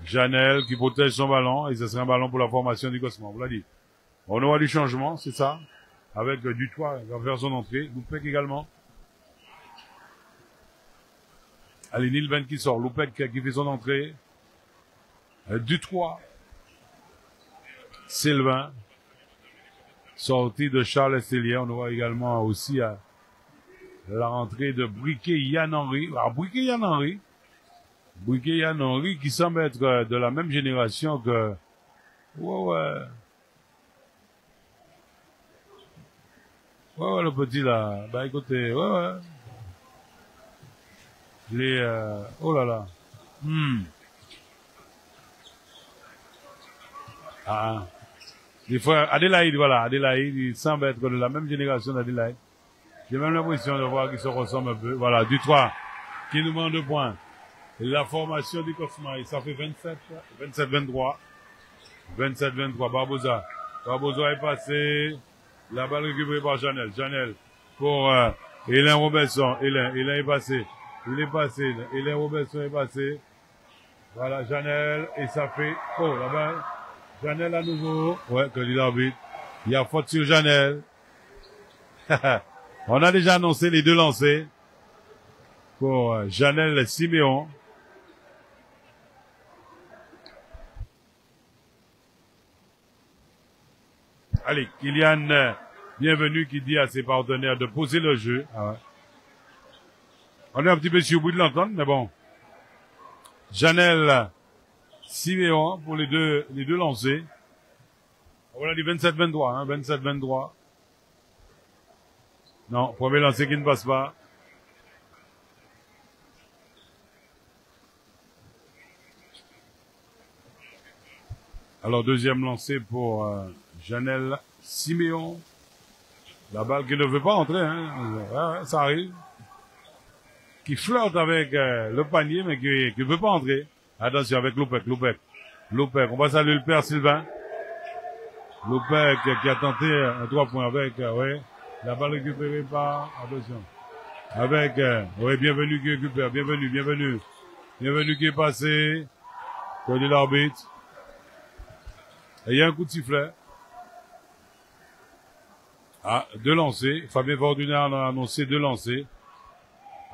Janelle qui protège son ballon, et ce serait un ballon pour la formation du Cosma, on vous l'a dit. On aura du changement, c'est ça. Avec Dutoit qui va faire son entrée. Loupec également. Allez, Neil Bent qui sort. Loupec qui fait son entrée. Dutoit. Sylvain. Sortie de Charles Estelier. On voit également aussi la rentrée de Briquet Yann-Henri. Alors, Briquet Yann-Henri. Briquet Yann-Henri qui semble être de la même génération que... Ouais. Ouais, le petit là. Bah écoutez, ouais. Oh là là. Ah. Des fois, Adélaïde, voilà, Adélaïde, il semble être de la même génération d'Adélaïde. J'ai même l'impression de voir qu'ils se ressemblent un peu. Voilà, Dutrois, qui nous manque 2 points. Et la formation du Cosma, ça fait 27-23. 27-23, Barbosa. Barbosa est passé. La balle récupérée par Janel. Janel pour Hélène Robinson. Hélène est passé. Il est passé. Hélène Robinson est passé. Voilà, Janel. Et ça fait... Oh, la balle. Janel à nouveau. Ouais, que dit l'arbitre. Il y a faute sur Janel. On a déjà annoncé les 2 lancers pour Janel Siméon. Allez, Kylian, bienvenue, qui dit à ses partenaires de poser le jeu. Ah ouais. On est un petit peu sur le bout de l'entendre, mais bon. Janel Siméon pour les deux lancers. On a dit 27-23, hein, 27-23. Non, premier lancer qui ne passe pas. Alors, deuxième lancé pour Janel Siméon. La balle qui ne veut pas entrer, hein. Ouais, ça arrive. Qui flirte avec le panier, mais qui ne veut pas entrer. Attention, avec Loupec. On va saluer le père Sylvain. Loupec qui a tenté un 3 points avec, la balle récupérée par, attention. Avec, bienvenue qui récupère, bienvenue. Bienvenue qui est passé. Que dit l'arbitre. Et il y a un coup de sifflet. Ah, 2 lancers. Fabien Fortuné a annoncé 2 lancers.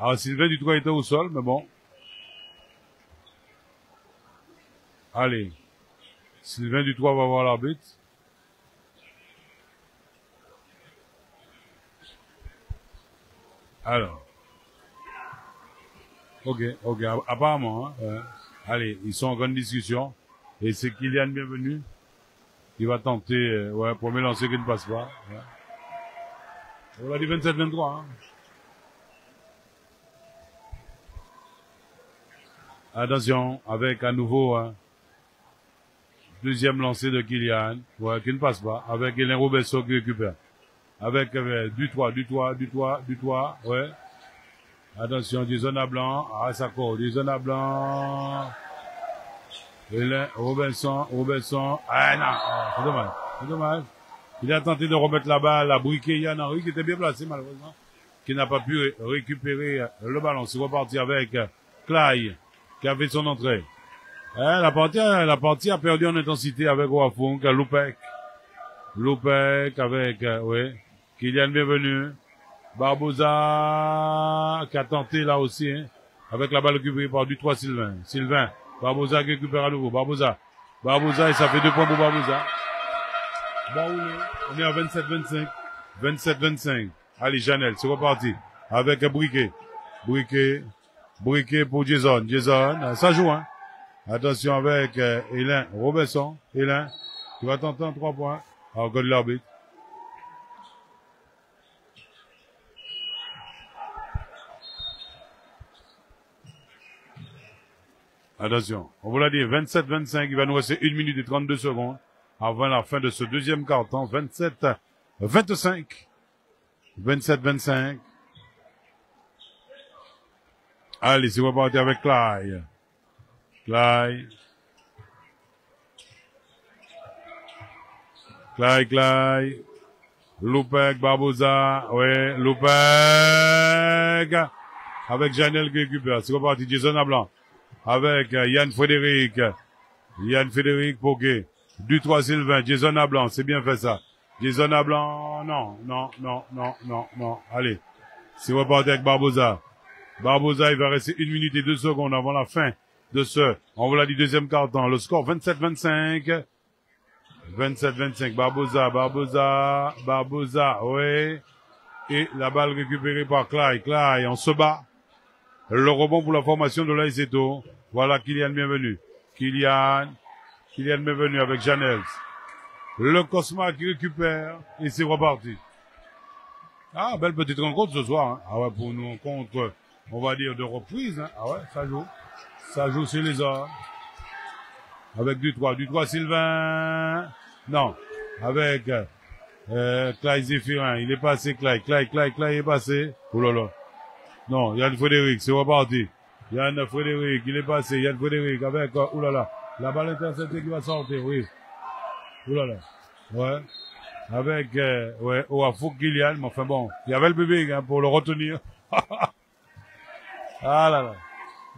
Alors, Sylvain Dutrois était au sol, mais bon. Allez. Sylvain Dutrois va voir l'arbitre. Alors. Ok, apparemment, hein. Allez, ils sont en grande discussion. Et c'est Kylian bienvenue. Il va tenter, premier lancer qui ne passe pas. Ouais. On va dire 27-23, hein. Attention, avec à nouveau, deuxième lancé de Kylian, qui ne passe pas, avec Hélène Robinson qui récupère. Avec Dutoit, ouais. Attention, Jason à blanc, ça court, Jason à blanc. Hélène Robinson, non, c'est dommage. Il a tenté de remettre la balle à Briquet Yann-Henri, qui était bien placé malheureusement, qui n'a pas pu récupérer le ballon. C'est reparti avec Clay, qui a fait son entrée. La partie a perdu en intensité avec Wafunk, Loupec avec, Kylian bienvenue. Barbosa, qui a tenté là aussi, hein, avec la balle récupérée par Dutrois Sylvain. Barbosa qui récupère à nouveau. Barbosa, et ça fait 2 points pour Barbosa. On est à 27-25. 27-25. Allez, Janel, c'est reparti. Avec Briquet pour Jason, ça joue, hein. Attention avec Hélène Robinson. Hélène, tu vas tenter en 3 points. Alors, God l'arbitre. Attention, on vous l'a dit, 27-25, il va nous rester 1 minute et 32 secondes avant la fin de ce deuxième quart-temps. 27-25. 27-25. Allez, c'est reparti avec Clay. Loupec, Barbosa, Loupec. Avec Janel qui récupère. C'est reparti, Jason à blanc. Avec Yann Frédéric Poguet. Dutrois Sylvain, Jason à blanc, c'est bien fait ça. Jason à blanc, non. Allez, c'est reparti avec Barbosa. Il va rester 1 minute et 2 secondes avant la fin de ce, on vous l'a dit, deuxième quart-temps. Le score 27-25. 27-25, Barbosa, oui. Et la balle récupérée par Clyde. Clyde, on se bat. Le rebond pour la formation de l'Aiseto. Voilà Kylian bienvenu. Kylian bienvenu avec Janels. Le Cosma qui récupère et c'est reparti. Ah, belle petite rencontre ce soir. Hein. Ah ouais, pour une rencontre, on va dire, de reprise. Hein. Ah ouais, ça joue. Ça joue sur les hommes. Avec du 3 Sylvain. Non. Avec Clyde Zéphirin. Il est passé, Clyde est passé. Oh là là. Non, Yann Frédéric, c'est reparti. Yann Frédéric, il est passé. Yann Frédéric avec, oh là là. La balle interceptée qui va sortir, oui. Oh là là. Ouais. Avec, ouais, Fouque Kylian, mais enfin bon. Il y avait le bébé, hein, pour le retenir. Ah là là.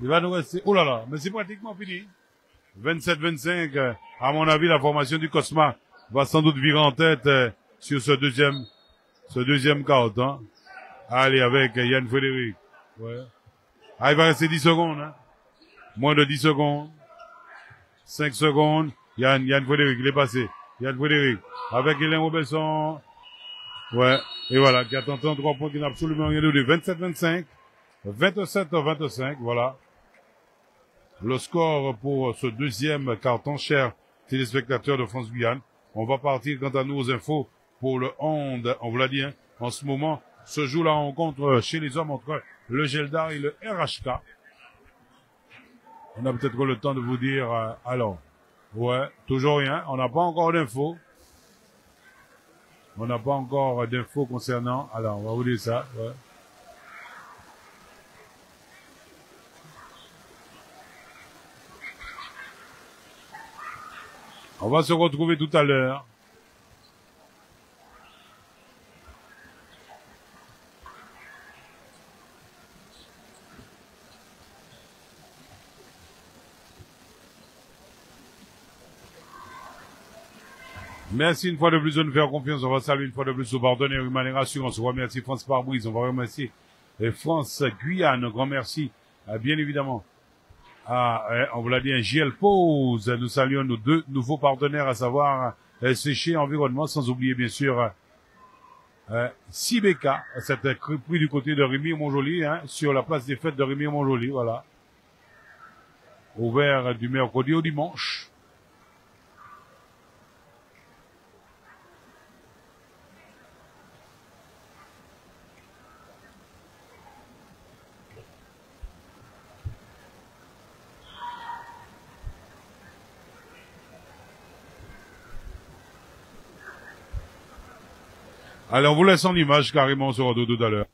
Il va nous rester, oh là là. Mais c'est pratiquement fini. 27-25, à mon avis, la formation du Cosma va sans doute virer en tête sur ce deuxième quart, hein. Allez, avec Yann Frédéric. Ouais. Ah, il va rester 10 secondes, hein. Moins de 10 secondes. 5 secondes. Yann Frédéric, il est passé. Yann Frédéric. Avec Hélène Robinson. Ouais. Et voilà, qui a tenté un 3 points qui n'a absolument rien donné. 27-25. 27-25, voilà. Le score pour ce deuxième carton, chers téléspectateurs de France Guyane. On va partir quant à nous aux infos pour le hand. On vous l'a dit, hein, en ce moment, se joue la rencontre chez les hommes entre le Geldar et le RHK. On a peut-être le temps de vous dire, alors, ouais, toujours rien. On n'a pas encore d'infos. On n'a pas encore d'infos concernant, alors, on va vous dire ça, ouais. On va se retrouver tout à l'heure. Merci une fois de plus de nous faire confiance. On va saluer une fois de plus aux partenaires Humain Assurance. On remercie France Pare-Brise. On va remercier France Guyane. Un grand merci, bien évidemment. On vous l'a dit, un JL Pause. Nous saluons nos deux nouveaux partenaires, à savoir Séché Environnement, sans oublier bien sûr Sibeka, cette pris du côté de Rémy-Montjoly, hein, sur la place des fêtes de Rémy-Montjoly, voilà. Ouvert du mercredi au dimanche. Allez, on vous laisse en image, carrément, on se retrouve tout à l'heure.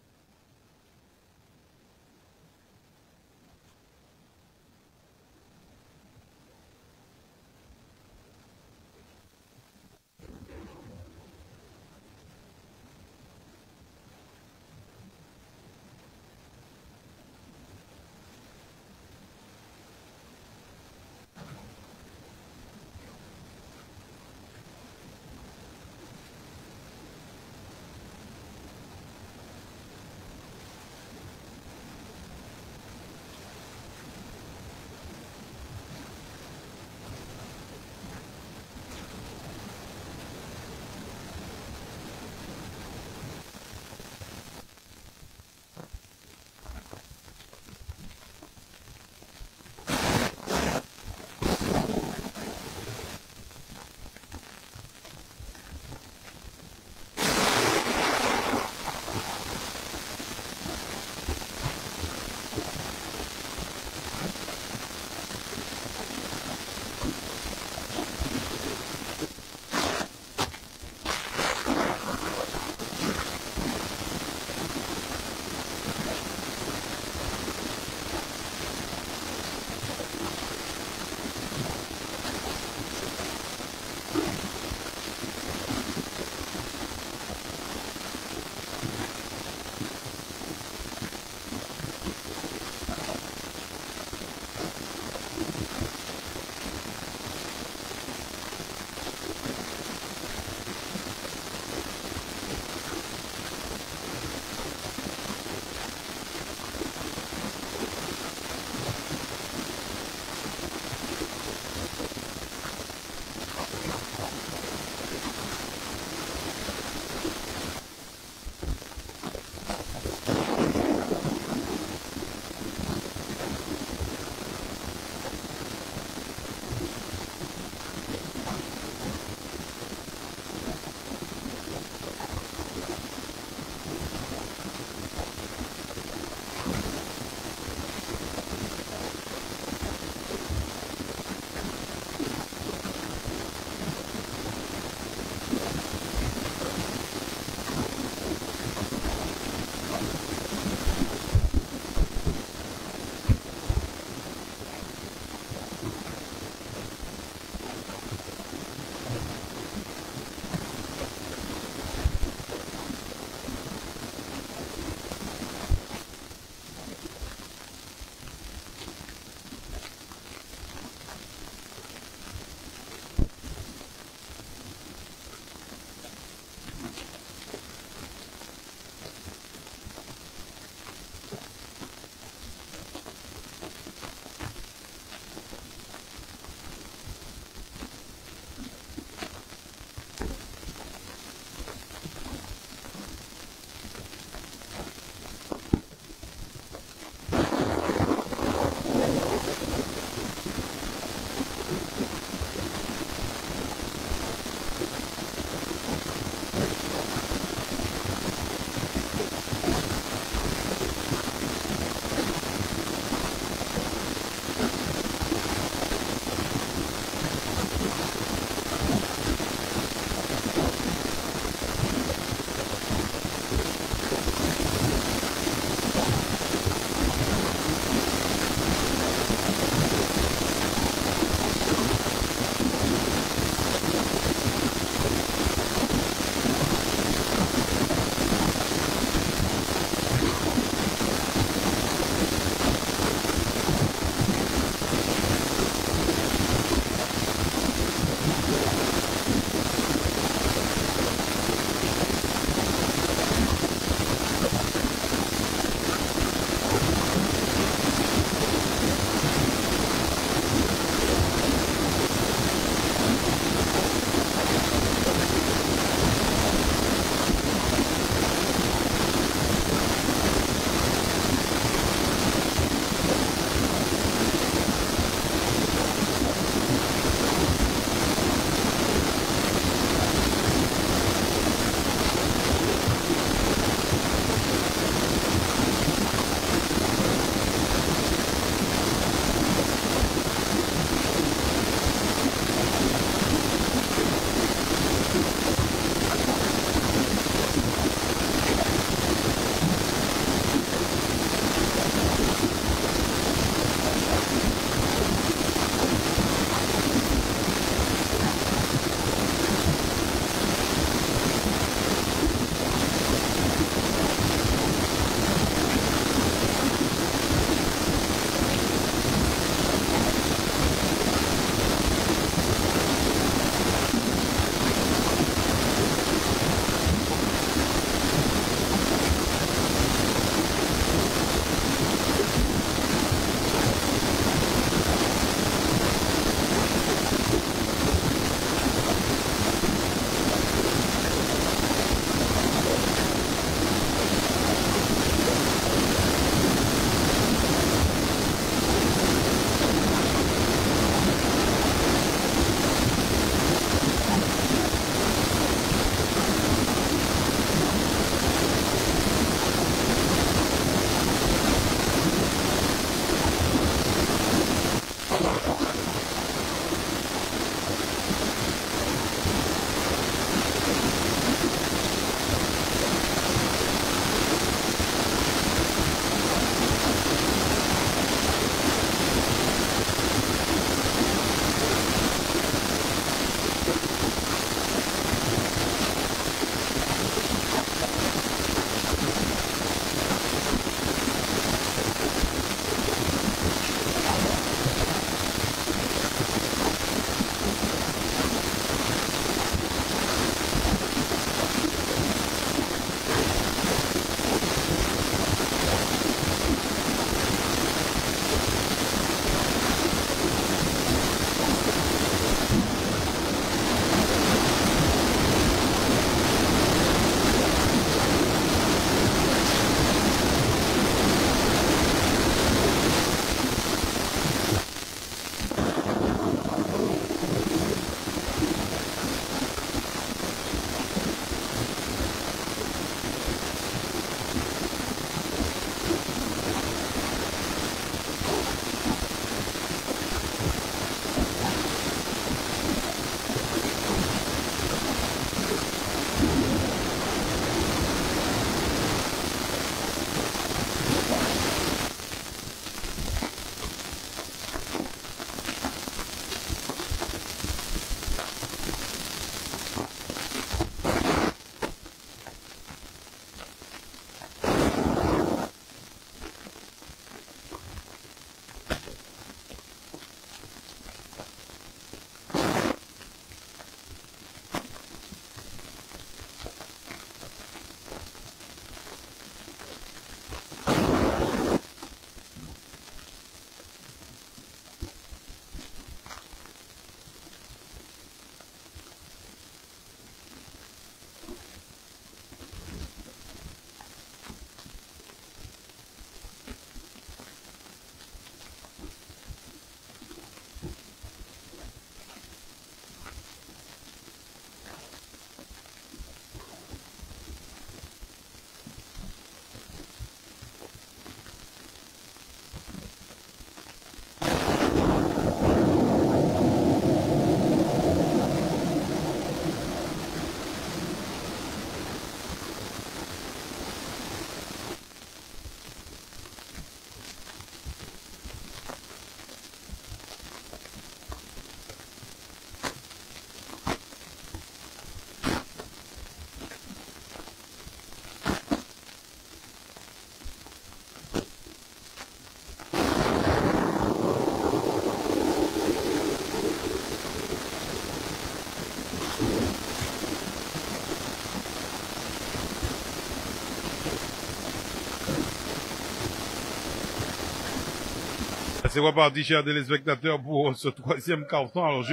C'est reparti, chers téléspectateurs, pour ce troisième quart-temps. Alors,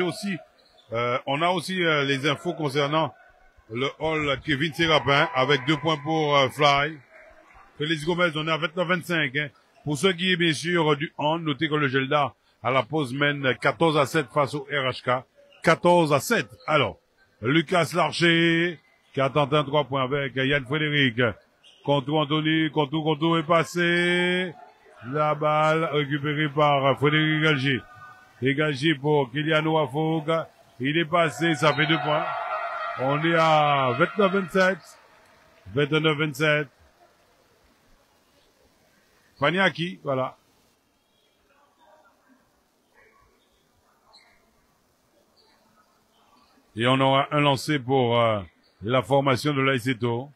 on a aussi les infos concernant le hall Kevin Sérapin avec 2 points pour Fly. Félix Gomez, on est à 29-25. Hein. Pour ceux qui est bien sûr du hand, notez que le Gelda à la pause mène 14-7 face au RHK. 14-7. Alors, Lucas Larcher qui a tenté un 3 points avec Yann Frédéric. Contour Anthony, contour est passé. La balle récupérée par Frédéric Galgier. Dégagé pour Kylian Ouafouk. Il est passé, ça fait 2 points. On est à 29-27. 29-27. Paniaki, voilà. Et on aura un lancé pour la formation de l'Aiseto.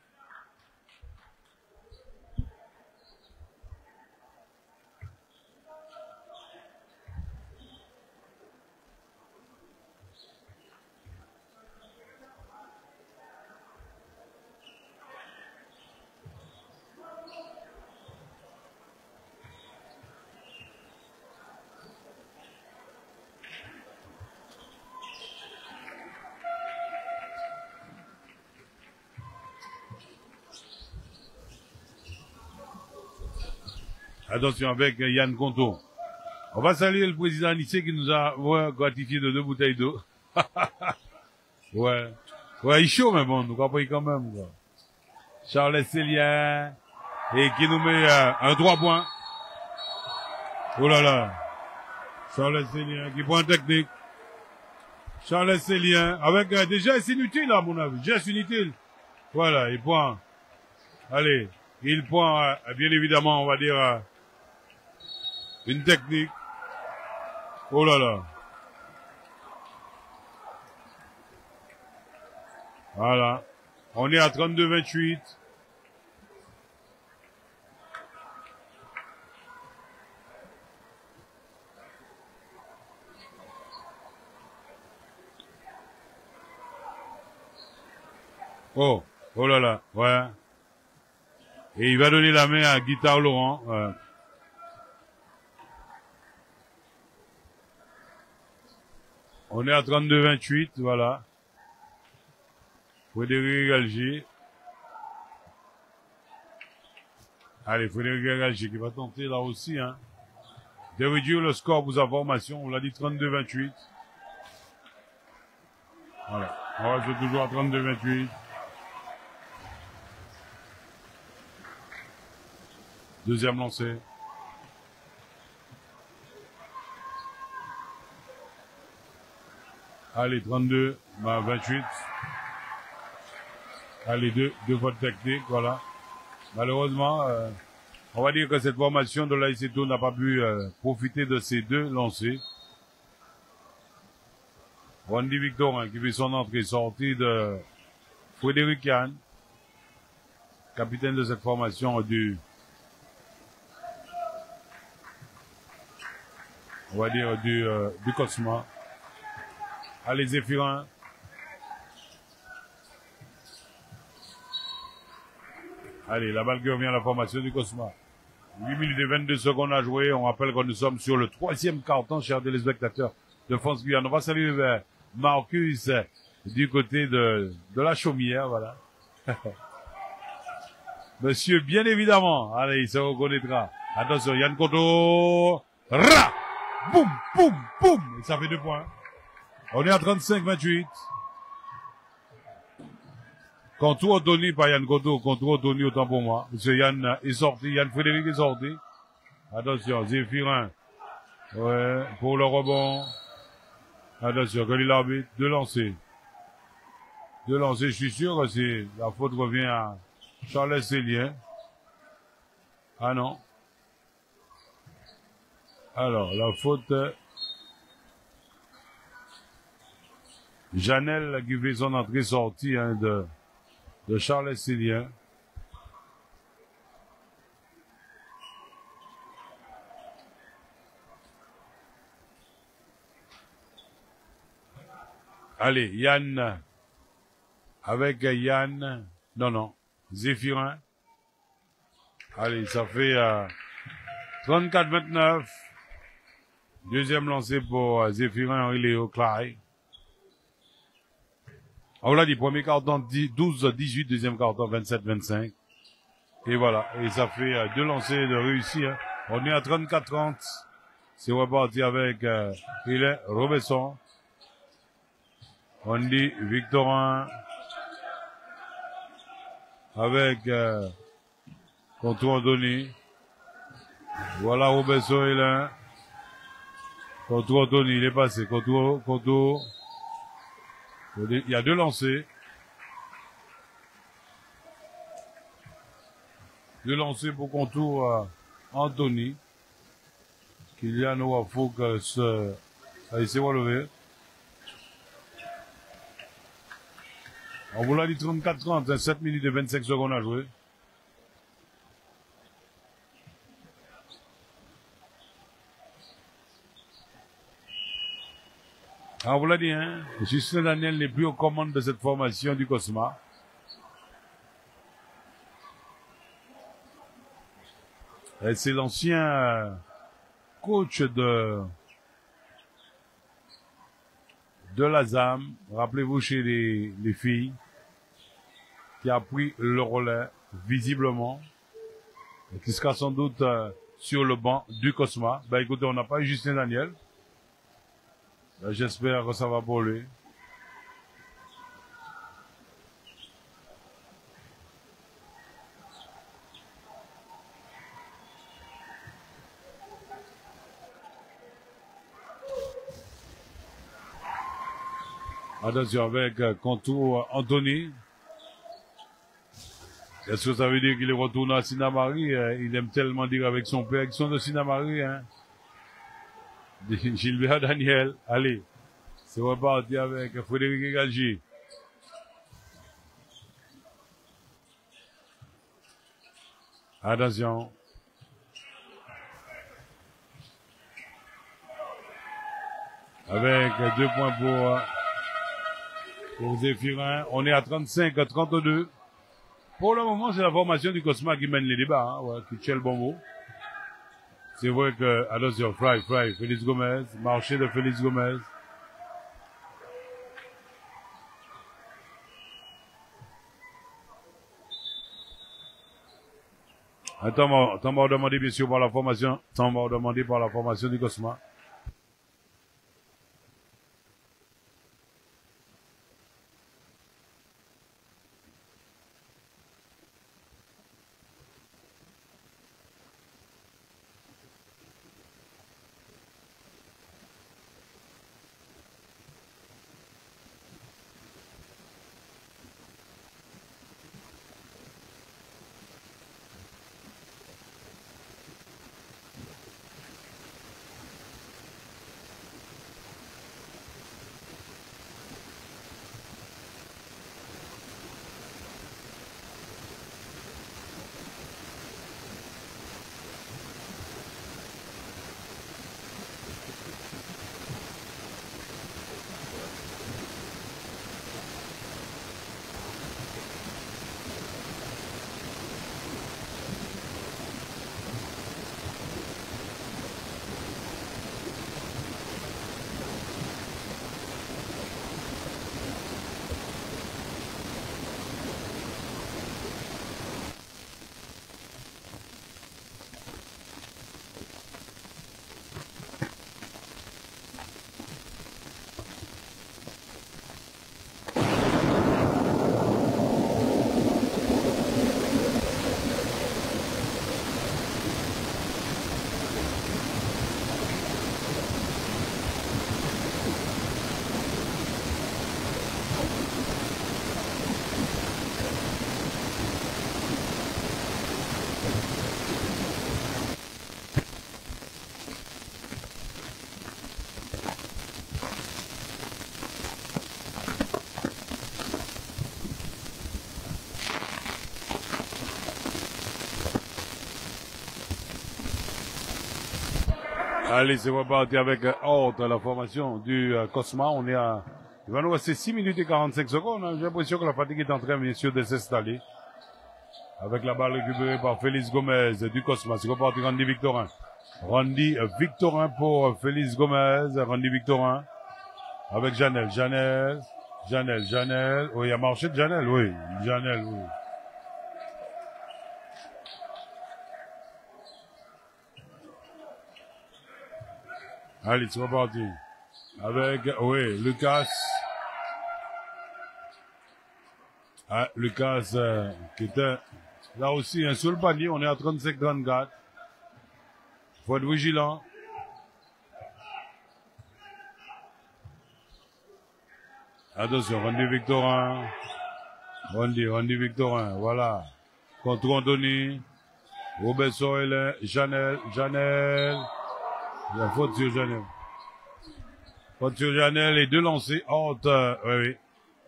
Attention avec Yann Conto. On va saluer le président lycée qui nous a gratifié de 2 bouteilles d'eau. Ouais, il est chaud mais bon, nous comprenons quand même. Quoi. Charles Célien et qui nous met un 3 points. Oh là là. Charles Célien qui prend technique. Charles Célien avec des gestes inutiles à mon avis. Gestes inutiles. Voilà, il prend. Allez, il prend bien évidemment on va dire une technique. Oh là là. Voilà. On est à 32-28. Oh là là, ouais. Et il va donner la main à Guitare Laurent. Ouais. On est à 32-28, voilà. Frédéric Galgier. Allez, Frédéric Galgier qui va tenter là aussi, hein, de réduire le score pour sa formation. On l'a dit 32-28. Voilà. On reste toujours à 32-28. Deuxième lancé. Allez, 32, 28. Allez, deux fois de technique, voilà. Malheureusement, on va dire que cette formation de l'Aiseto n'a pas pu profiter de ces 2 lancers. Randy Victorin qui fait son entrée sortie de Frédéric Yann, capitaine de cette formation on va dire du Cosma. Allez, Zéphirin. Allez, la balle qui revient à la formation du Cosma. 8 minutes et 22 secondes à jouer. On rappelle que nous sommes sur le 3e quart-temps, chers téléspectateurs de France Guyane. On va saluer Marcus du côté de la chaumière, voilà. Monsieur, bien évidemment. Allez, il se reconnaîtra. Attention, Yann Koto. Ra! Boum, boum, boum. Et ça fait 2 points. On est à 35-28. Contour Tony par Yann Koto. Contour Tony autant pour moi. Monsieur Yann est sorti. Yann Frédéric est sorti. Attention, Zéphirin. Ouais, pour le rebond. Attention, que l'arbitre. 2 lancers. 2 lancers, je suis sûr que la faute revient à Charles Célien. Ah non. Alors, la faute, Janelle qui fait son entrée-sortie hein, de Charles Célien. Allez, Yann, avec Yann, non, Zéphirin. Allez, ça fait 34-29. Deuxième lancé pour Zéphirin Henri Léo Clyde. On l'a dit, premier carton 12-18, deuxième carton 27-25. Et voilà, et ça fait deux lancers de réussi. Hein. On est à 34-30. C'est reparti avec Hélène Robesson. On dit Victorin avec Contour Anthony. Voilà Robesson et là. Contour Anthony, il est passé. Contour. Il y a deux lancers. Deux lancers pour Contour Anthony. Kylian Ouafouk a essayé de relever. On vous l'a dit 34-30, 7 minutes et 25 secondes à jouer. On vous l'a dit, hein, Justin Daniel n'est plus aux commandes de cette formation du Cosma. C'est l'ancien coach de la ZAM, rappelez-vous chez les filles, qui a pris le relais visiblement, et qui sera sans doute sur le banc du Cosma. Ben écoutez, on n'a pas eu Justin Daniel. Ben, j'espère que ça va pour lui. Attention avec Contour Anthony. Est-ce que ça veut dire qu'il est retourné à Sinamari? Il aime tellement dire avec son père qu'ils sont de Sinamari, hein. Gilbert Daniel, allez. C'est reparti avec Frédéric Egalji. Attention. Avec 2 points pour Zéphirin. On est à 35-32. Pour le moment, c'est la formation du Cosma qui mène les débats, hein, ouais, qui tient le bon mot. C'est vrai que, attention, Fry, Félix Gomez, marché de Félix Gomez. Un temps mort demandé, bien sûr, par la formation, du Cosma. Allez, c'est reparti avec Horte, la formation du Cosma. On est à, il va nous rester 6 minutes et 45 secondes. Hein. J'ai l'impression que la fatigue est en train, bien sûr, de s'installer. Avec la balle récupérée par Félix Gomez du Cosma. C'est reparti Randy Victorin. Randy Victorin pour Félix Gomez. Randy Victorin avec Janel. Janel. Oui, il a marché de Janel, oui. Janel, oui. Allez, c'est reparti. Avec, oui, Lucas. Ah, Lucas, qui était là aussi, un seul panier. On est à 35-34. Faut être vigilant. Attention, Randy Victorin. Randy Victorin, voilà. Contre Anthony. Robertson et là, Janel. La faute sur Janel. Faute sur Janel et deux lancers hors de, oui.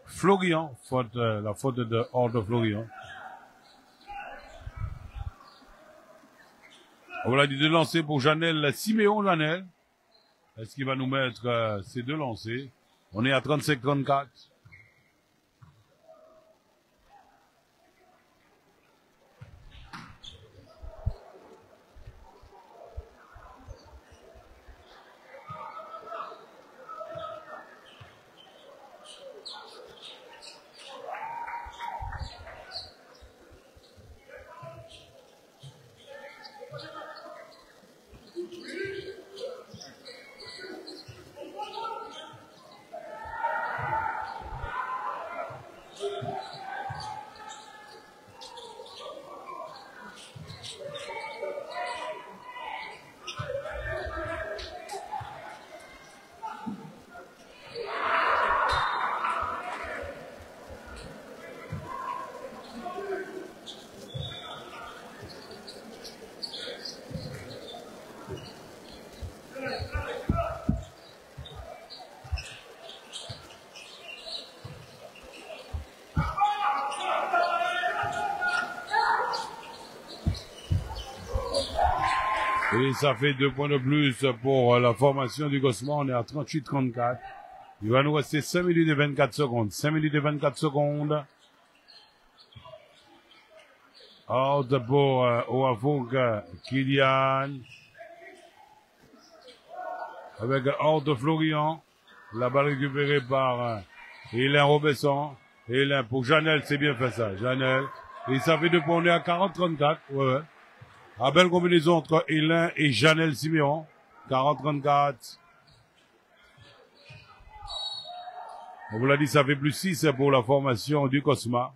Florian, la faute de hors de Florian. Voilà, dit deux lancers pour Janel, Siméon Janel. Est-ce qu'il va nous mettre ces deux lancers? On est à 35-34. Et ça fait 2 points de plus pour la formation du Cosma. On est à 38-34. Il va nous rester 5 minutes et 24 secondes. 5 minutes et 24 secondes. Out pour Oafouk, Kylian. Avec out de Florian. La balle récupérée par Hélène Robesson. Hélène pour Janel, c'est bien fait ça. Janel. Et ça fait 2 points. On est à 40-34. Ouais. Ah, belle combinaison entre Hélène et Janel Siméon. 40-34. On vous l'a dit, ça fait plus 6 pour la formation du Cosma.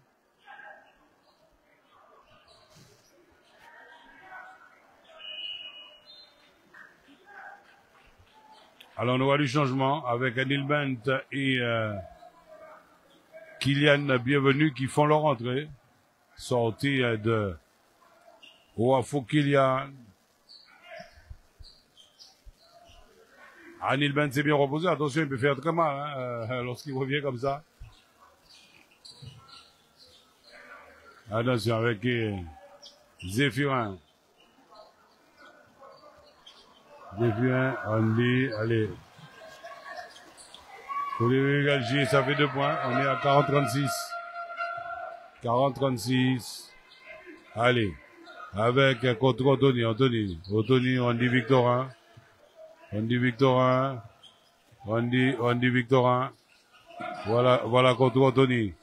Alors, on aura du changement avec Anil Bent et Kylian Bienvenu qui font leur entrée. Sortie de Oafou Kylian. Anil Bent s'est bien reposé. Attention, il peut faire très mal lorsqu'il revient comme ça. Attention avec Zéphirin. Zéphirin, Andy, allez. Olivier Galgier, ça fait 2 points. On est à 40-36. 40-36. Allez. Avec contre Anthony, Randy Victorin. Randy Victorin. Voilà contre Anthony.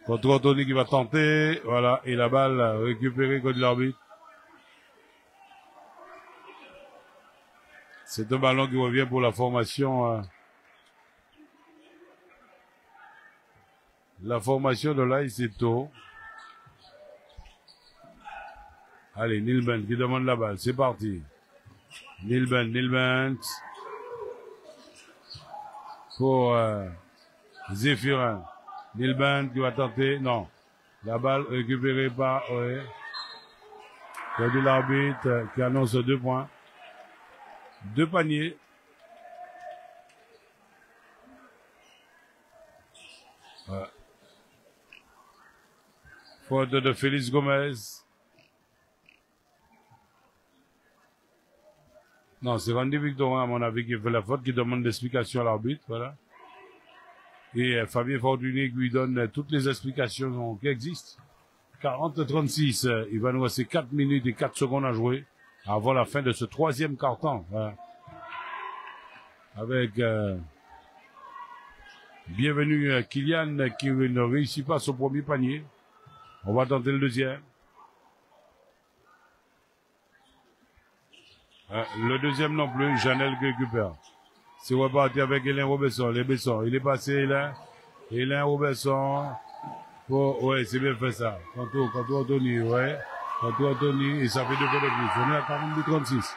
Contre Anthony qui va tenter. Voilà. Et la balle récupérée contre l'arbitre. C'est un ballon qui revient pour la formation. La formation de l'Aiseto. Allez, Nilbent qui demande la balle. C'est parti. Nilbent. Pour Zéphirin. Nilbent qui va tenter. Non. La balle récupérée par de l'arbitre qui annonce 2 points. 2 paniers. Faute de Félix Gomez. Non, c'est Randy Victorin, à mon avis, qui fait la faute, qui demande l'explication à l'arbitre, voilà. Et Fabien Fortuné qui lui donne toutes les explications qui existent. 40-36, il va nous rester 4 minutes et 4 secondes à jouer. avant la fin de ce troisième quart-temps. Hein. Avec bienvenue Kylian qui ne réussit pas son premier panier. On va tenter le deuxième. Le deuxième non plus, Janelle qui récupère. C'est reparti avec Hélène Robertson. Les Besson, il est passé Hélène. Hélène Robertson. Oh, ouais, c'est bien fait ça. Contour Anthony, ouais. Contour Anthony, et ça fait 2 points de plus. On est à 42-36.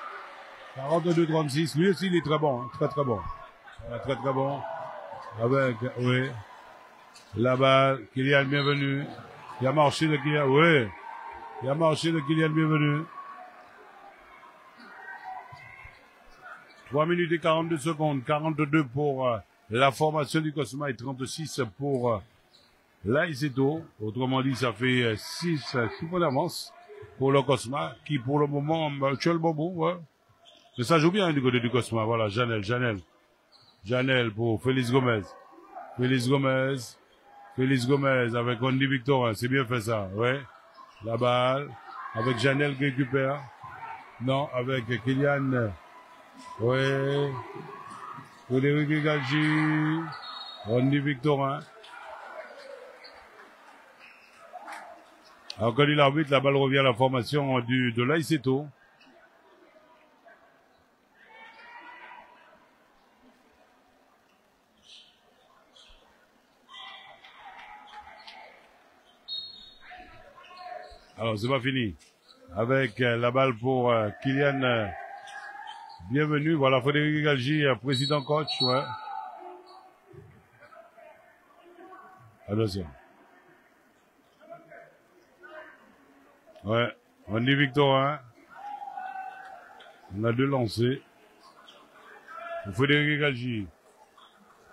42-36. Lui aussi, il est très bon, hein. Très bon. Très bon. Avec, oui. La balle, Kylian bienvenue. Il a marché de Kylian, oui. Il a marché de Kylian bienvenue. 3 minutes et 42 secondes, 42 pour la formation du Cosma et 36 pour l'Aiseto. Autrement dit, ça fait 6 points d'avance pour le Cosma, qui pour le moment, tue le bonbon, ouais. Mais ça joue bien du côté du Cosma, voilà, Janelle pour Félix Gomez avec Andy Victorin, c'est bien fait ça, ouais. La balle, avec Janelle qui récupère. Non, avec Kylian. Ouais. Frédéric Galgi. Andy Victorin. Alors, quand il arbitre, la balle revient à la formation de l'Aiseto. Alors, c'est pas fini. Avec la balle pour Kylian. Bienvenue. Voilà, Frédéric Galgi, président coach, ouais. Attention. Ouais. Andy Victorin. On a 2 lancés. Frédéric Galgi.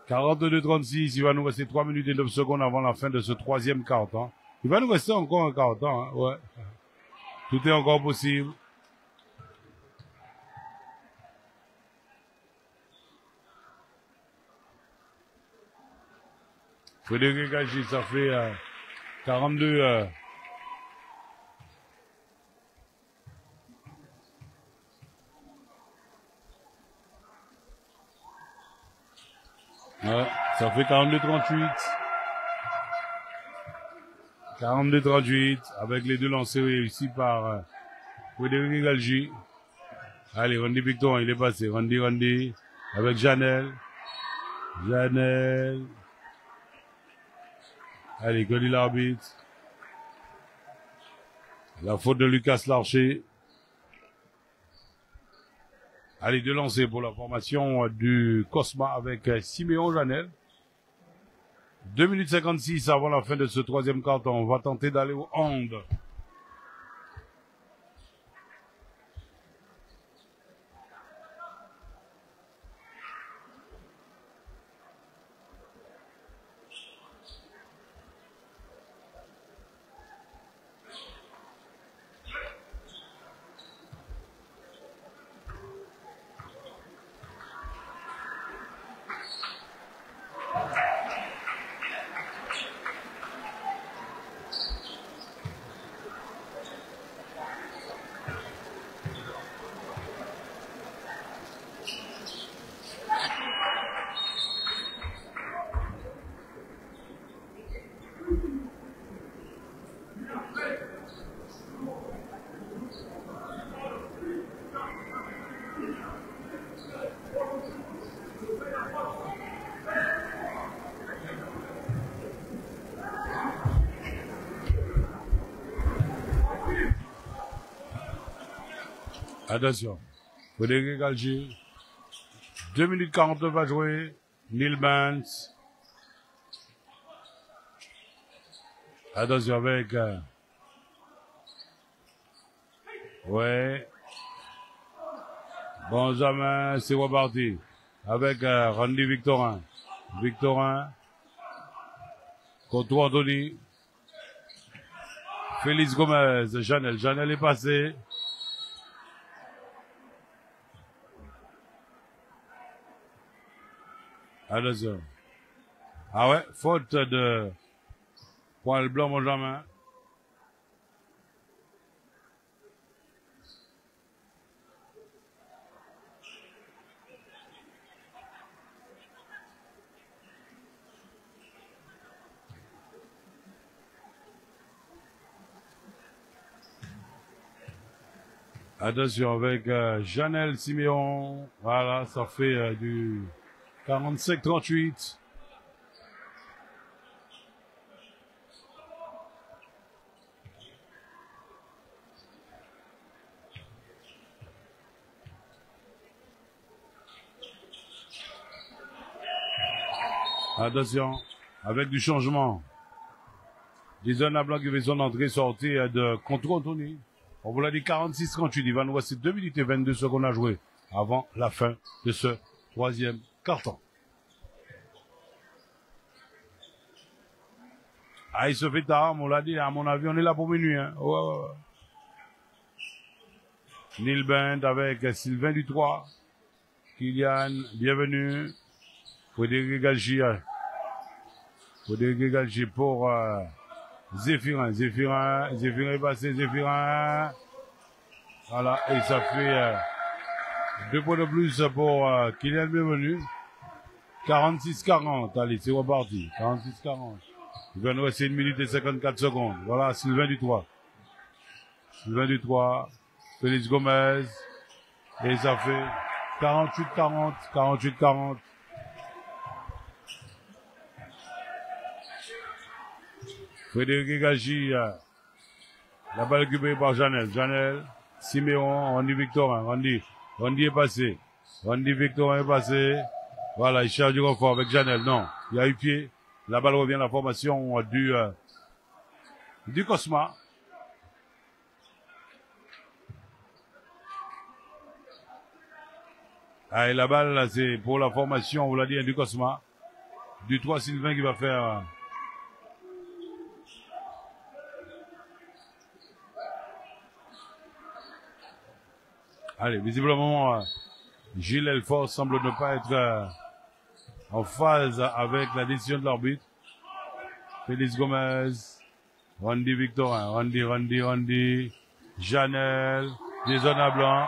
42-36. Il va nous rester 3 minutes et 9 secondes avant la fin de ce troisième quart-temps. Il va nous rester encore un quart-temps, hein, ouais. Tout est encore possible. Frédéric Galgi, ça fait 42. Ouais, ça fait 42-38. 42-38, avec les 2 lancers réussis par Frédéric Galgi. Allez, Randy Victor, il est passé. Randy, avec Janelle. Allez, Cody l'arbitre. La faute de Lucas Larcher. Allez, 2 lancers pour la formation du Cosma avec Siméon Janelle. 2 minutes 56 avant la fin de ce troisième quart-temps. On va tenter d'aller au hand. Attention. Frédéric Galgi. 2 minutes 49 à jouer. Neil Banks. Attention avec... ouais. Benjamin, c'est reparti. Avec Randy Victorin. Contour Anthony. Félix Gomez. Janelle est passé. Attention. Ah ouais, faute de poil blanc Benjamin. Attention avec Janelle Siméon. Voilà, ça fait du 45-38. Attention, avec du changement. Jason Blanc qui fait son entrée-sortie de contrôle Tony. On vous l'a dit 46-38. Il va nous rester 2 minutes et 22 secondes à jouer avant la fin de ce troisième quart-temps. Ah, il se fait tard, on l'a dit, à mon avis, on est là pour minuit. Hein. Ouais. Neil Band avec Sylvain Dutrois. Kylian, bienvenue. Frédéric Galgi. Frédéric Galgi pour Zéphirin. Zéphirin est passé, Zéphirin. Voilà, et ça fait 2 points de plus pour Kylian, bienvenue. 46-40, allez, c'est reparti. 46-40. Il va nous rester 1 minute et 54 secondes. Voilà, Sylvain Dutrois. Sylvain Dutrois, Félix Gomez. Et ça fait 48-40, 48-40. Frédéric Gagy, la balle récupérée par Janelle. Janelle, Siméon, Randy Victorin. Randy est passé. Randy Victorin est passé. Voilà, il cherche du renfort avec Janelle. Non, il a eu pied. La balle revient à la formation du Cosma. Ah, et la balle, là, c'est pour la formation, on vous l'a dit, du Cosma. Du 3 Sylvain qui va faire... Allez, visiblement, Gilles Elfort semble ne pas être en phase avec la décision de l'arbitre. Félix Gomez, Randy Victorin, Randy, Janelle, Jason Blanc.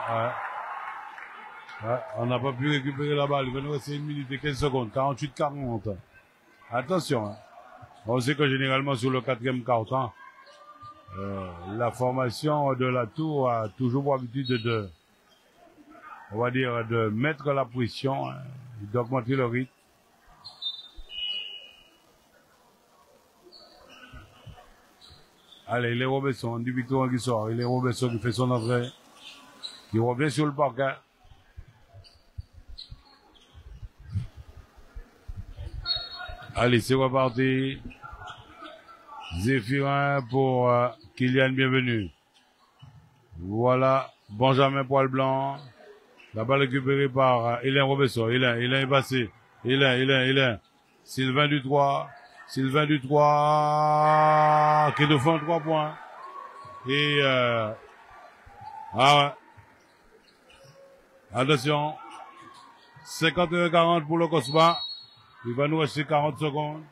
On n'a pas pu récupérer la balle. Il va nous rester 1 minute et 15 secondes. 48-40. Attention. Hein. On sait que généralement sur le 4e quart-temps, la formation de la tour a toujours pour habitude de mettre la pression, hein, d'augmenter le rythme. Allez, il est Robinson, du Victor qui sort. Il est Robinson qui fait son entrée. Qui revient sur le parquet. Allez, c'est reparti. Zéphirin pour Kylian, bienvenue. Voilà, Benjamin Poil Blanc. La balle récupérée par Hélène Robinson. Hélène est passé. Hélène. Sylvain Dutrois, qui est de fond 3 points. Et attention. 51-40 pour le Cosma. Il va nous rester 40 secondes.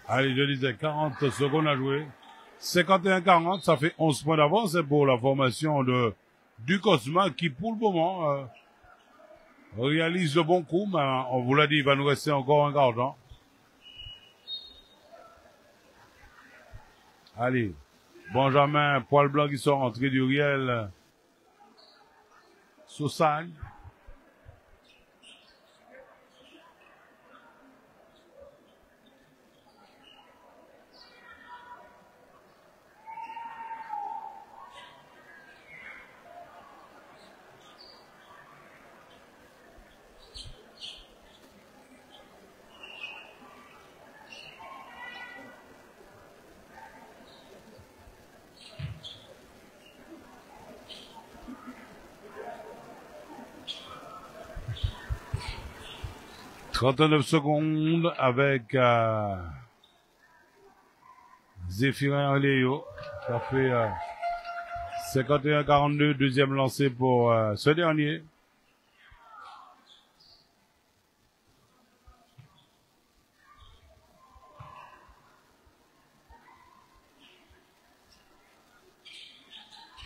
Allez, je disais 40 secondes à jouer. 51-40, ça fait 11 points d'avance pour la formation du Cosma qui, pour le moment, réalise le bon coup. Mais on vous l'a dit, il va nous rester encore un quart d'heure. Allez, Benjamin Poil Blanc qui sont rentrés du Riel. Soussagne. « 39 secondes avec Zéphirin Léo. Ça fait 51-42, deuxième lancé pour ce dernier.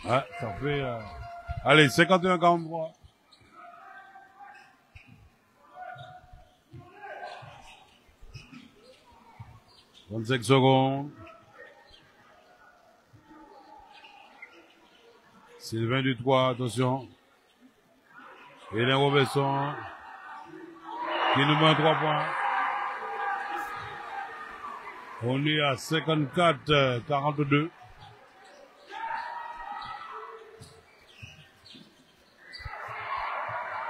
Ah, ça fait... allez, 51-43. 25 secondes. Sylvain Dutrois, attention. Hélène Robesson, qui nous met 3 points. On est à 54-42.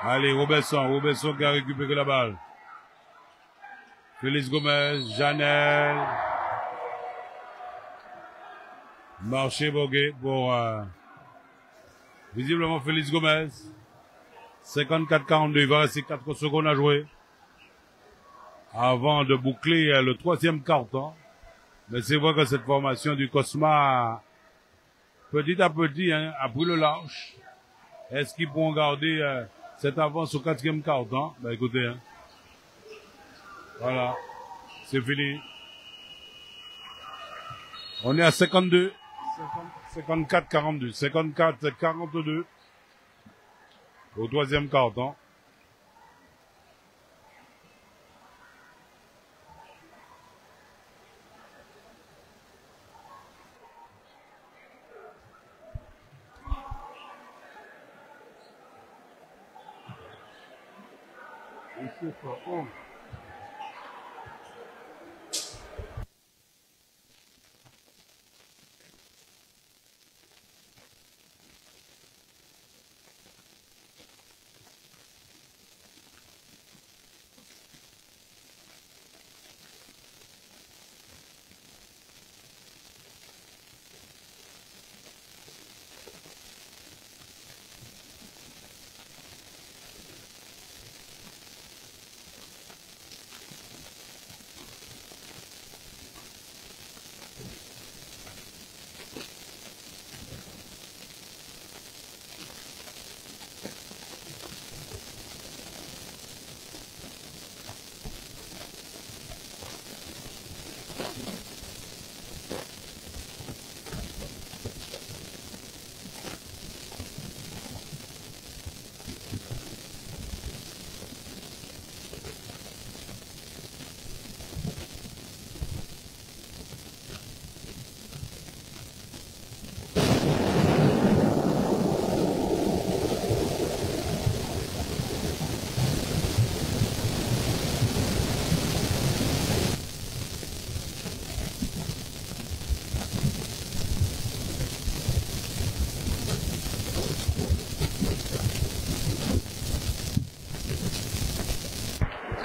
Allez, Robesson qui a récupéré la balle. Félix Gomez, Janel. Marché Boguet pour visiblement Félix Gomez. 54-42, il va rester 4 secondes à jouer avant de boucler le 3e quart-temps. Mais c'est vrai que cette formation du Cosma, petit à petit, a pris le large. Est-ce qu'ils pourront garder cette avance au 4e quart-temps? Ben écoutez, voilà, c'est fini. On est à 54-42, 54-42 au 3e quart-temps.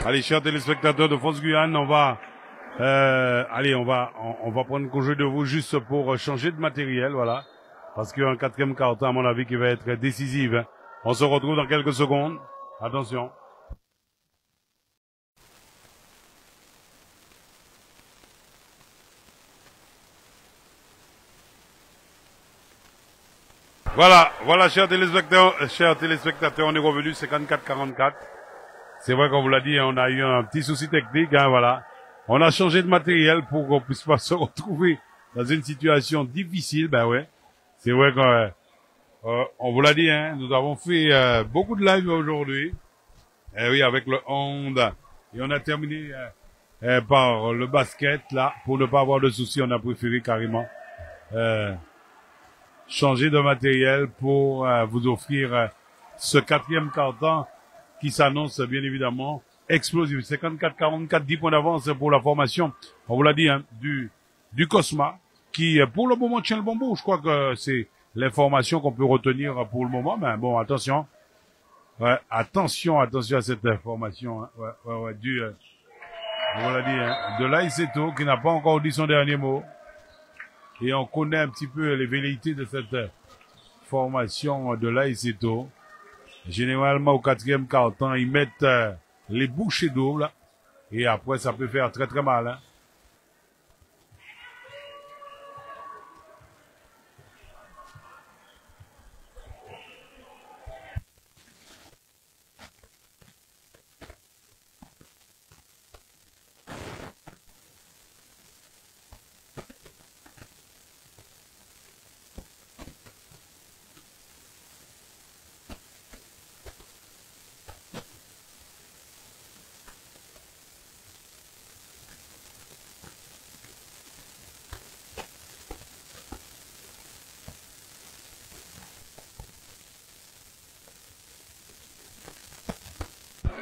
Allez, chers téléspectateurs de France Guyane, on va prendre congé de vous juste pour changer de matériel, voilà. Parce qu'il y a un 4e quart-temps, à mon avis, qui va être décisif. On se retrouve dans quelques secondes. Attention. Voilà, chers téléspectateurs, on est revenu 54-44. C'est vrai qu'on vous l'a dit, on a eu un petit souci technique, voilà. On a changé de matériel pour qu'on puisse pas se retrouver dans une situation difficile, ben ouais. C'est vrai qu'on vous l'a dit, nous avons fait beaucoup de live aujourd'hui. Eh oui, avec le hand. Et on a terminé par le basket, là. Pour ne pas avoir de soucis, on a préféré carrément changer de matériel pour vous offrir ce 4e quart-temps qui s'annonce bien évidemment explosif. 54-44, 10 points d'avance pour la formation, on vous l'a dit, du Cosma, qui pour le moment tient le bon bout. Je crois que c'est l'information qu'on peut retenir pour le moment, mais bon, attention. Ouais, attention à cette information. On vous l'a dit, de Laiseto, qui n'a pas encore dit son dernier mot. Et on connaît un petit peu les velléités de cette formation de Laiseto. Généralement, au 4e quart-temps, ils mettent les bouchées d'eau, là. Et après, ça peut faire très très mal,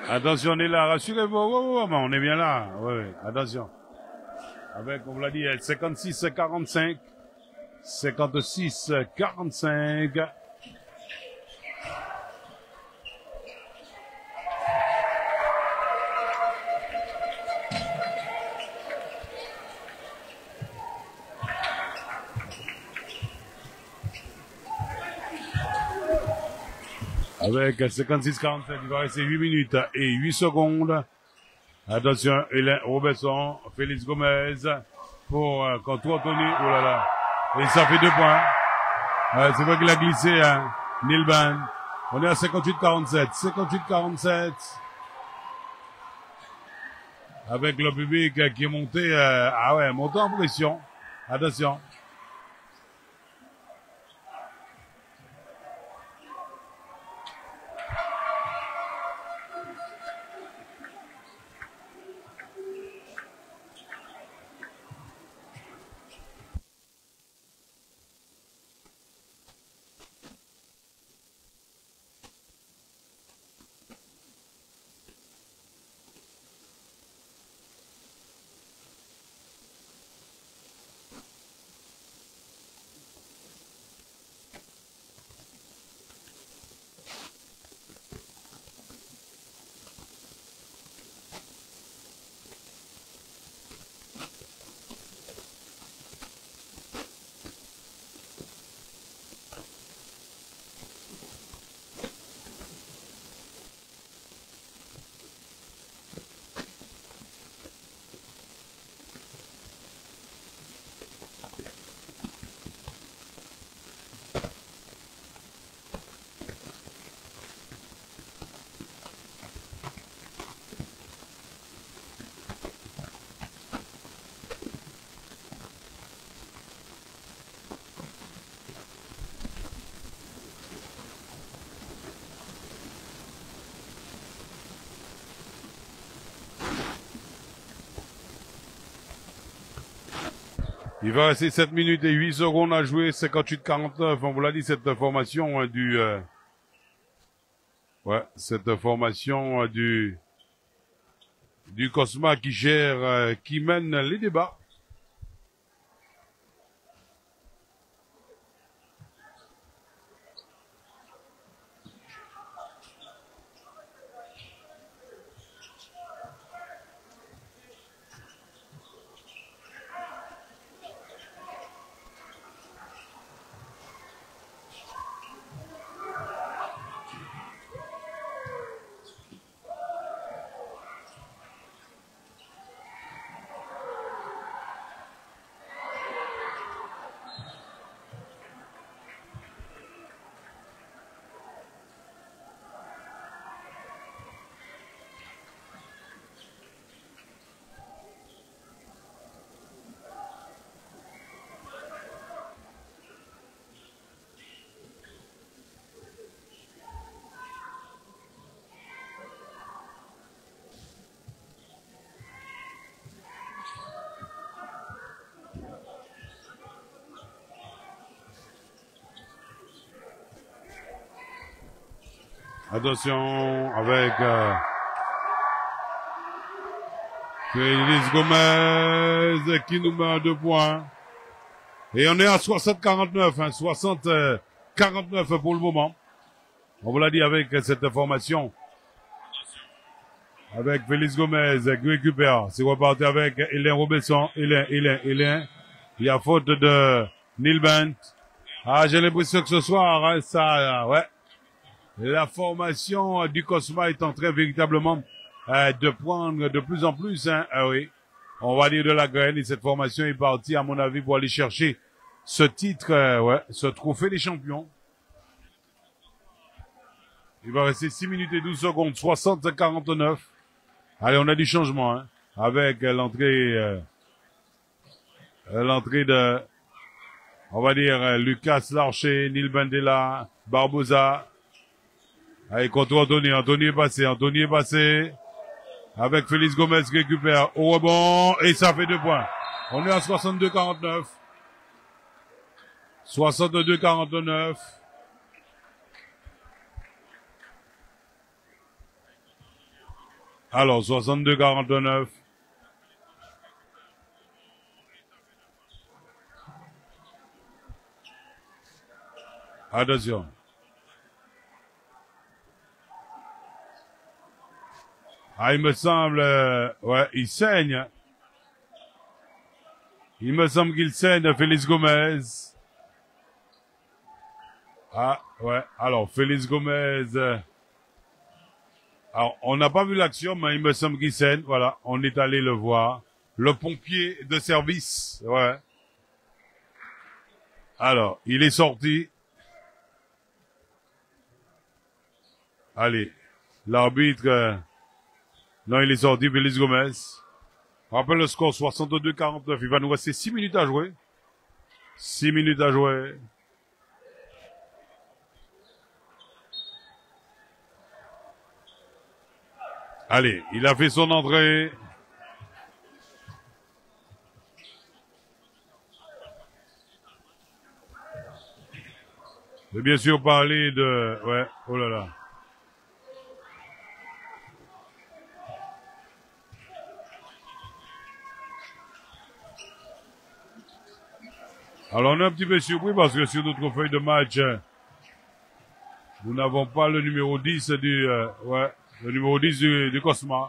Attention, on est là, rassurez-vous, on est bien là. Oui, attention. Avec, on vous l'a dit, 56-45. 56-45. Avec 56-47, il va rester 8 minutes et 8 secondes. Attention, Hélène Robertson, Félix Gomez pour contre Anthony. Oh là là. Et ça fait 2 points. C'est vrai qu'il a glissé, hein. Nilban. On est à 58-47. 58-47. Avec le public qui est monté, monté en pression. Attention. Il va rester 7 minutes et 8 secondes à jouer, 58-49. On vous l'a dit, cette formation cette formation du Cosma qui gère, qui mène les débats. Attention avec Félix Gomez qui nous met 2 points. Et on est à 60-49, 60-49 pour le moment. On vous l'a dit avec cette formation. Avec Félix Gomez qui récupère. C'est reparti avec Hélène Robesson. Hélène. Il y a faute de Nilbent. Ah, j'ai l'impression que ce soir, la formation du Cosma est en train véritablement de prendre de plus en plus, oui. On va dire de la graine, et cette formation est partie, à mon avis, pour aller chercher ce titre, ce trophée des champions. Il va rester 6 minutes et 12 secondes, 60-49. Allez, on a du changement, avec l'entrée de, on va dire, Lucas Larcher, Neil Bandela, Barbosa. Allez, contre Anthony. Anthony est passé. Avec Félix Gomez qui récupère au rebond. Et ça fait 2 points. On est à 62-49. 62-49. Alors, 62-49. Attention. Ah, il me semble, ouais, il saigne. Il me semble qu'il saigne, Félix Gomez. Ah, ouais. Alors, Félix Gomez. Alors, on n'a pas vu l'action, mais il me semble qu'il saigne. Voilà, on est allé le voir. Le pompier de service. Ouais. Alors, il est sorti. Allez. L'arbitre. Non, il est sorti, Félix Gomez. Rappelle le score 62-49. Il va nous rester 6 minutes à jouer. 6 minutes à jouer. Allez, il a fait son entrée. Je vais bien sûr parler de... Ouais, oh là là. Alors on est un petit peu surpris parce que sur notre feuille de match, nous n'avons pas le numéro 10 le numéro 10 du Cosma.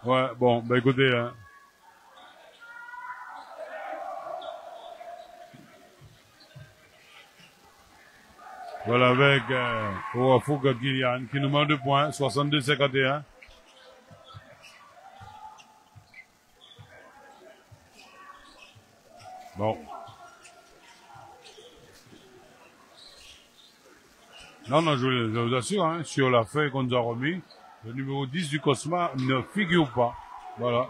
Ouais, bon, ben écoutez, hein. Voilà avec Ouafouka Kylian qui nous met 2 points, 62-51. Bon. Non, je vous assure, hein, sur la feuille qu'on nous a remis, le numéro 10 du Cosma ne figure pas. Voilà.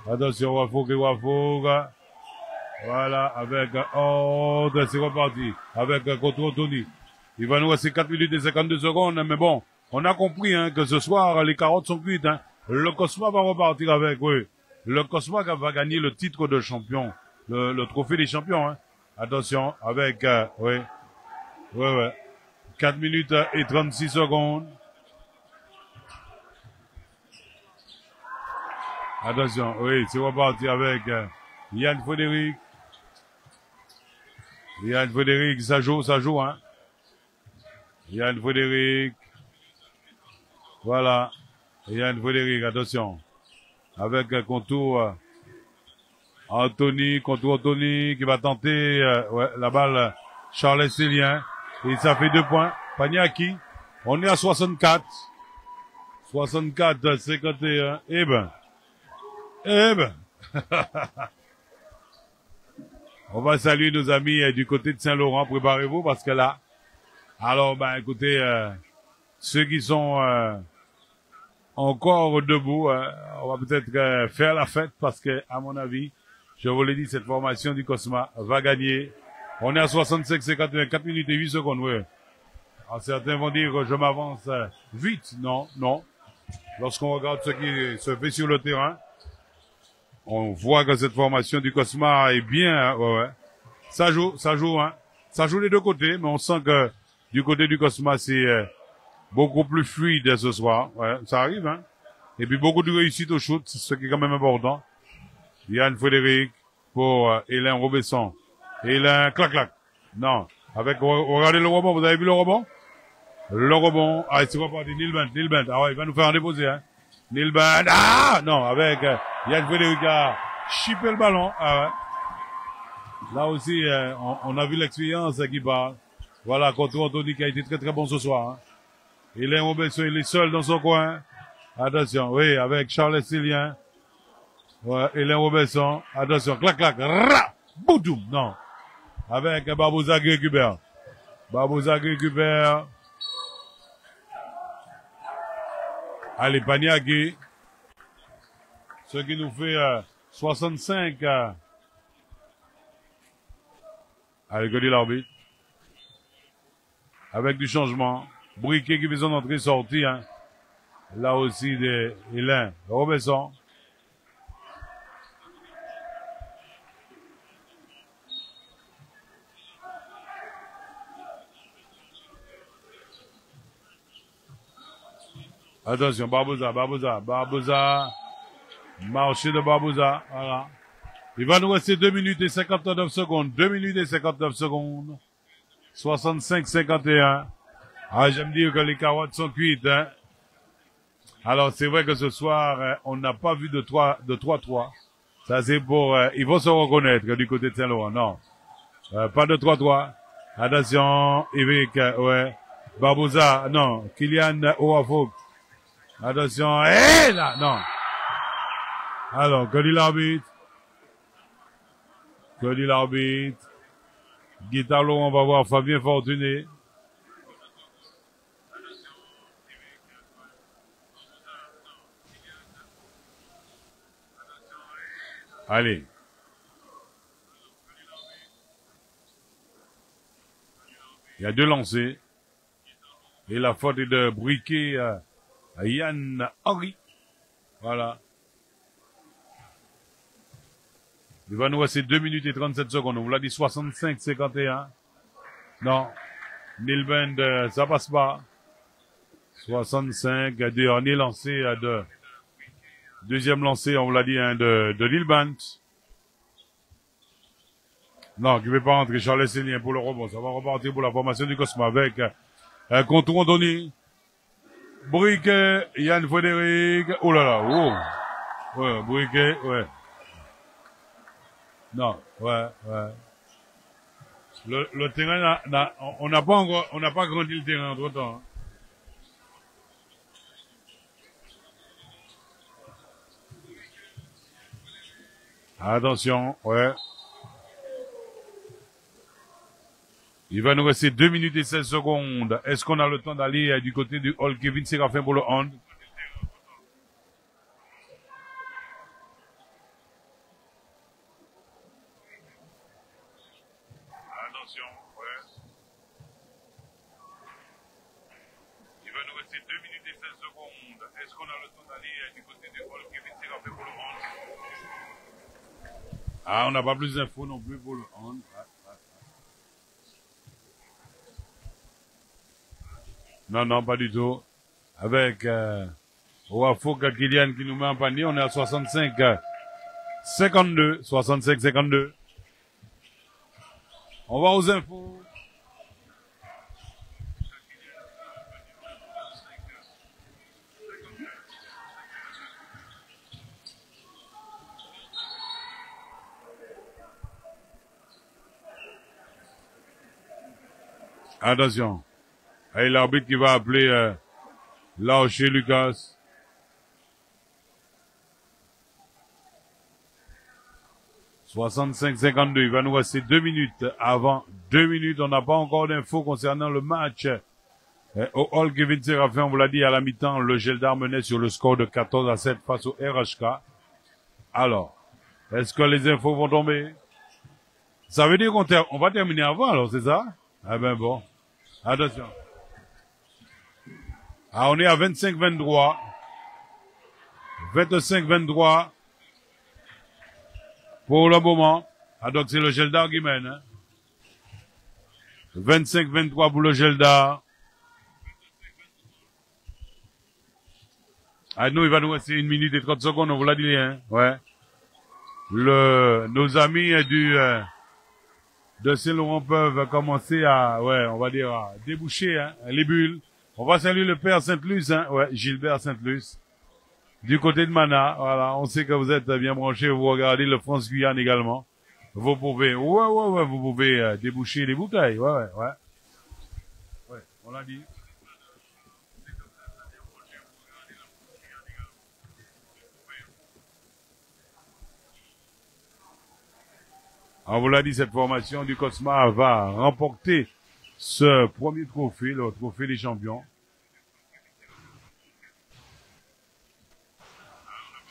Attention, Ouafouka. Voilà, avec, oh, c'est reparti. Avec contre Tony. Il va nous rester 4 minutes et 52 secondes, mais bon, on a compris, hein, que ce soir, les carottes sont cuites, hein. Le Cosma va repartir avec, oui. Le Cosma va gagner le titre de champion. Le trophée des champions, hein. Attention, avec, oui. Ouais. 4 minutes et 36 secondes. Attention, oui, c'est reparti avec, Yann Frédéric. Yann Frédéric, ça joue, hein. Yann Frédéric. Voilà. Yann Frédéric, attention. Avec contour Anthony qui va tenter ouais, la balle Charles Célien. Et ça fait 2 points. Paniaki. On est à 64. 64, 51. Eh ben. On va saluer nos amis du côté de Saint-Laurent. Préparez-vous parce que là, alors, ben, écoutez, ceux qui sont encore debout, on va peut-être faire la fête parce que, à mon avis, je vous l'ai dit, cette formation du Cosma va gagner. On est à 65-51, 4 minutes et 8 secondes, oui. Alors, certains vont dire que je m'avance vite. Non. Lorsqu'on regarde ce qui se fait sur le terrain, on voit que cette formation du Cosma est bien, hein, ouais. Ça joue, hein. Ça joue les deux côtés, mais on sent que du côté du Cosma, c'est beaucoup plus fluide ce soir. Ouais, ça arrive, hein. Et puis beaucoup de réussite au shoot, c'est ce qui est quand même important. Yann Frédéric pour Hélène Robesson. Hélène, clac. Non. Avec, regardez le rebond, vous avez vu le rebond? Le rebond, ah, c'est reparti, Nilbent. Ah ouais, il va nous faire en déposer, hein. Nilbent, ah! Non, avec Yann Frédéric a chippé le ballon, ah ouais. Là aussi, on a vu l'expérience qui parle. Voilà, contre Anthony qui a été très bon ce soir, hein. Hélène Robesson, il est seul dans son coin. Attention, oui, avec Charles Célien. Ouais, Hélène Robesson. Attention, clac, ra! Boudoum, non. Avec Babouza qui récupère. Allez, Paniaki. Ce qui nous fait 65. Allez, que dit l'arbitre. Avec du changement. Briquet qui fait son entrée-sortie. Hein. Là aussi, de Hélène Robesson. Attention, Barbouza. Marché de Barbouza. Voilà. Il va nous rester 2 minutes et 59 secondes. 2 minutes et 59 secondes. 65-51. Ah, j'aime dire que les carottes sont cuites, hein. Alors, c'est vrai que ce soir, on n'a pas vu de 3-3. Ça, c'est pour, il faut se reconnaître du côté de Saint-Laurent. Non. Pas de 3-3. Attention, Eric, ouais. Barbouza, non. Kylian Ouafouk. Attention, là, non. Alors, que dit l'arbitre? Guitalo, on va voir Fabien Fortuné. Allez. Il y a 2 lancers. Et la faute est de Briquet à Yann Henry. Voilà. Il va nous rester 2 minutes et 37 secondes. On vous l'a dit 65-51. Non. Nilband, ça passe pas. 65, dernier lancé de deuxième lancé, on vous l'a dit, de Nilband. Non, qui ne veut pas rentrer. Charles Célien pour le rebond. Ça va repartir pour la formation du Cosmo avec Contour Andoni. Briquet, Yann Frédéric. Oh là là, oh. Ouais, Briquet, ouais. Non, ouais. Le terrain, on n'a pas grandi le terrain entre temps. Attention, ouais. Il va nous rester 2 minutes et 16 secondes. Est-ce qu'on a le temps d'aller du côté du hall Kevin Séraphin pour le hand? Attention, ouais. Il va nous rester 2 minutes et 16 secondes. Est-ce qu'on a le temps d'aller du côté du hall Kevin Séraphin pour le hand? Ah, on n'a pas plus d'infos non plus pour le hand. Non, pas du tout. Avec Ouafouk Kylian qui nous met en panier, on est à 65-52. 65-52. On va aux infos. Attention. Et l'arbitre qui va appeler là chez Lucas. « 65-52, il va nous rester 2 minutes. Avant 2 minutes, on n'a pas encore d'infos concernant le match. Au hall Kevin Séraphin, on vous l'a dit à la mi-temps, le Geldar menait sur le score de 14-7 face au RHK. Alors, est-ce que les infos vont tomber? Ça veut dire qu'on va terminer avant, alors, c'est ça? Ah ben bon. Attention. Ah, on est à 25-23. 25-23. Pour le moment. Ah, donc c'est le Geldar qui mène. Hein. 25-23 pour le Geldar. Ah, nous, il va nous rester 1 minute et 30 secondes, on vous l'a dit, hein. Ouais. Nos amis de Saint-Laurent peuvent commencer à, ouais, on va dire, à déboucher, hein, les bulles. On va saluer le père Saint-Luce, hein, ouais, Gilbert Saint-Luce. Du côté de Mana, voilà, on sait que vous êtes bien branchés, vous regardez le France-Guyane également. Vous pouvez, ouais, vous pouvez déboucher les bouteilles, ouais. Ouais, on l'a dit. On vous l'a dit, cette formation du Cosma va remporter ce premier trophée, le trophée des champions.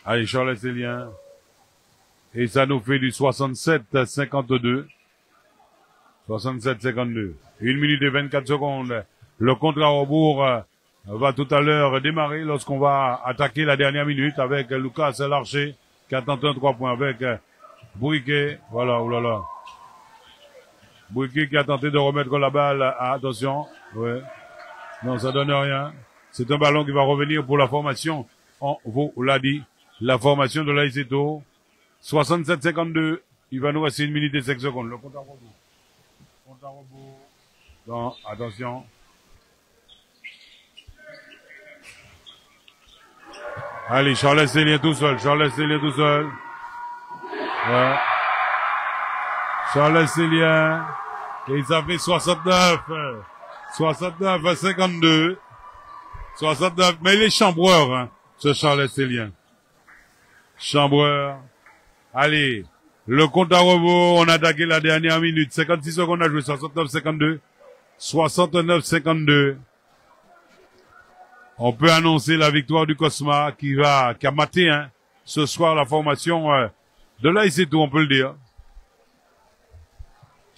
Allez, Charles Célien. Et ça nous fait du 67-52. 67-52. 1 minute et 24 secondes. Le contre à rebours va tout à l'heure démarrer lorsqu'on va attaquer la dernière minute avec Lucas Larcher qui a tenté un 3 points avec Briquet. Voilà, oulala. Briquet qui a tenté de remettre la balle. Attention. Ouais. Non, ça donne rien. C'est un ballon qui va revenir pour la formation. On vous l'a dit. La formation de l'Aiseto. 67-52. Il va nous rester 1 minute et 5 secondes. Le compte à rebours. Compte à rebours. Non, attention. Allez, Charles Célien tout seul. Charles Célien tout seul. Ouais. Charles Célien. Et ça fait 69. 69 à 52. 69. Mais il est chambreur, hein, ce Charles Célien. Chambreur. Allez. Le compte à rebours, on a attaqué la dernière minute. 56 secondes à jouer. 69-52. 69-52. On peut annoncer la victoire du Cosma qui a maté, hein, ce soir la formation de l'Aiseto, on peut le dire.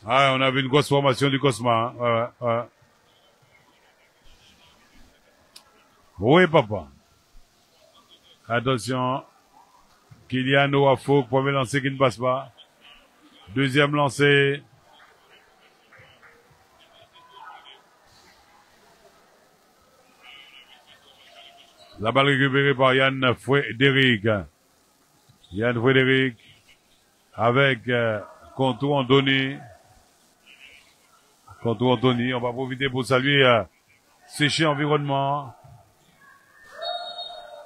Ah, on avait une grosse formation du Cosma. Hein. Ouais. Oui, papa. Attention. Kylian Ouafo, premier lancer qui ne passe pas. Deuxième lancer. La balle récupérée par Yann Frédéric. Yann Frédéric avec Contour Anthony. Contour Anthony. On va profiter pour saluer Séché Environnement.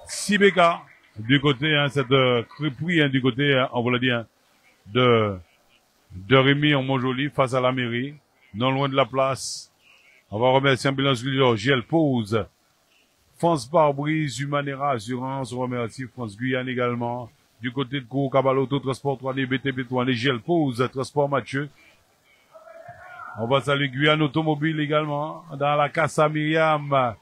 Sibeka du côté, hein, cette crépouille, hein, du côté, on vous l'a dit, hein, de Rémi en Montjoli face à la mairie, non loin de la place. On va remercier Ambulance Guyane, JL Pause. France Pare-Brise, Humanera Assurance, on remercie France Guyane également. Du côté de Cour, Cabal Auto, Transport 3D, BTP 3D, GL Pause, Transport Mathieu. On va saluer Guyane Automobile également. Dans la Casa Myriam.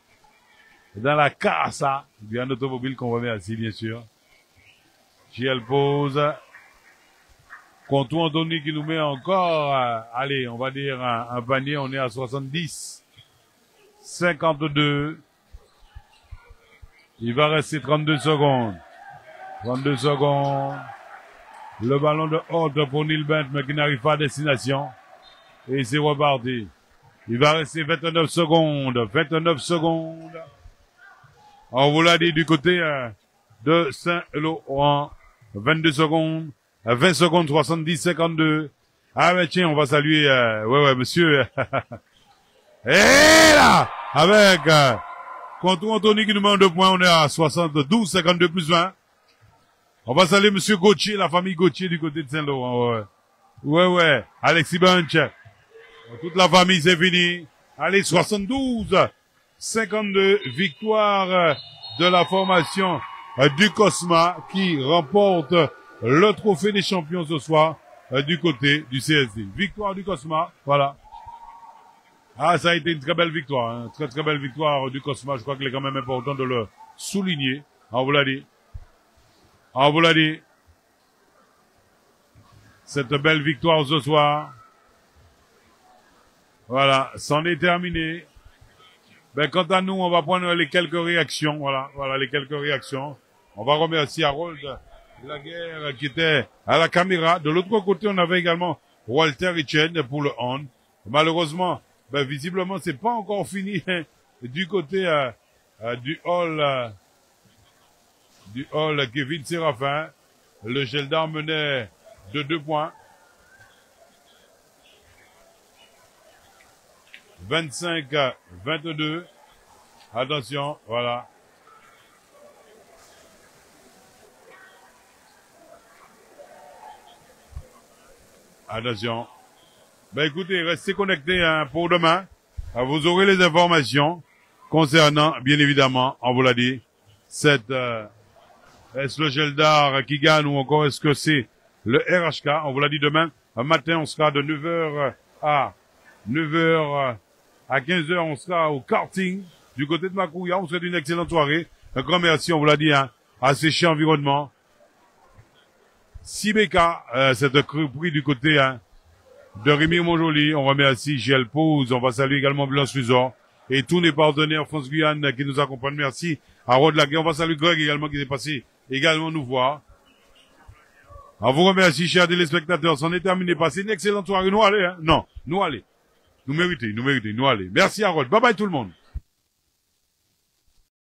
Dans la Casa. Guyane Automobile qu'on remercie, bien sûr. GL Pause. Contour Anthony qui nous met encore, allez, on va dire un panier, on est à 70. 52. Il va rester 32 secondes. 32 secondes. Le ballon de haute pour Neil Bent, mais qui n'arrive pas à destination. Et c'est reparti. Il va rester 29 secondes. 29 secondes. On vous l'a dit du côté de Saint-Laurent. 22 secondes. 20 secondes, 70, 52. Ah, mais tiens, on va saluer, ouais, monsieur. Et là, avec, Contour Anthony qui nous met un 2 points, on est à 72, 52 plus 20. On va saluer monsieur Gauthier, la famille Gauthier du côté de Saint-Laurent. Ouais. Alexis Bunch. Toute la famille, c'est fini. Allez, 72, 52, victoire de la formation du Cosma qui remporte le trophée des champions ce soir du côté du CSD. Victoire du Cosma, voilà. Ah, ça a été une très belle victoire, hein. Très très belle victoire du Cosma. Je crois qu'il est quand même important de le souligner. On vous l'a dit. On vous l'a dit. Cette belle victoire ce soir. Voilà, c'en est terminé. Ben, quant à nous, on va prendre les quelques réactions. Voilà, les quelques réactions. On va remercier Harold Laguerre qui était à la caméra. De l'autre côté, on avait également Walter Richard pour le hand. Malheureusement, ben, visiblement, c'est pas encore fini du côté du hall Kevin Séraphin. Le Gelda menait de 2 points. 25-22. Attention, voilà. Attention. Ben écoutez, restez connectés, hein, pour demain. Vous aurez les informations concernant, bien évidemment, on vous l'a dit, cette est-ce le Geldar qui gagne ou encore est-ce que c'est le RHK? On vous l'a dit demain matin, on sera de 9h à 15h, on sera au karting du côté de Macouya. On souhaite une excellente soirée. Un grand merci, on vous l'a dit, hein, à Séché Environnement. Sibeka, cette crépouille du côté, hein, de Rémi Montjoli. On remercie GL Pause. On va saluer également Blanche Resort et tous les partenaires France Guyane qui nous accompagnent. Merci à Rod Laguerre. On va saluer Greg également qui est passé également nous voir. On vous remercie, chers téléspectateurs. C'en est terminé. Passez une excellente soirée. Nous allez, hein? Non, nous allez. Nous méritez, nous allez. Merci Harold. Bye bye tout le monde.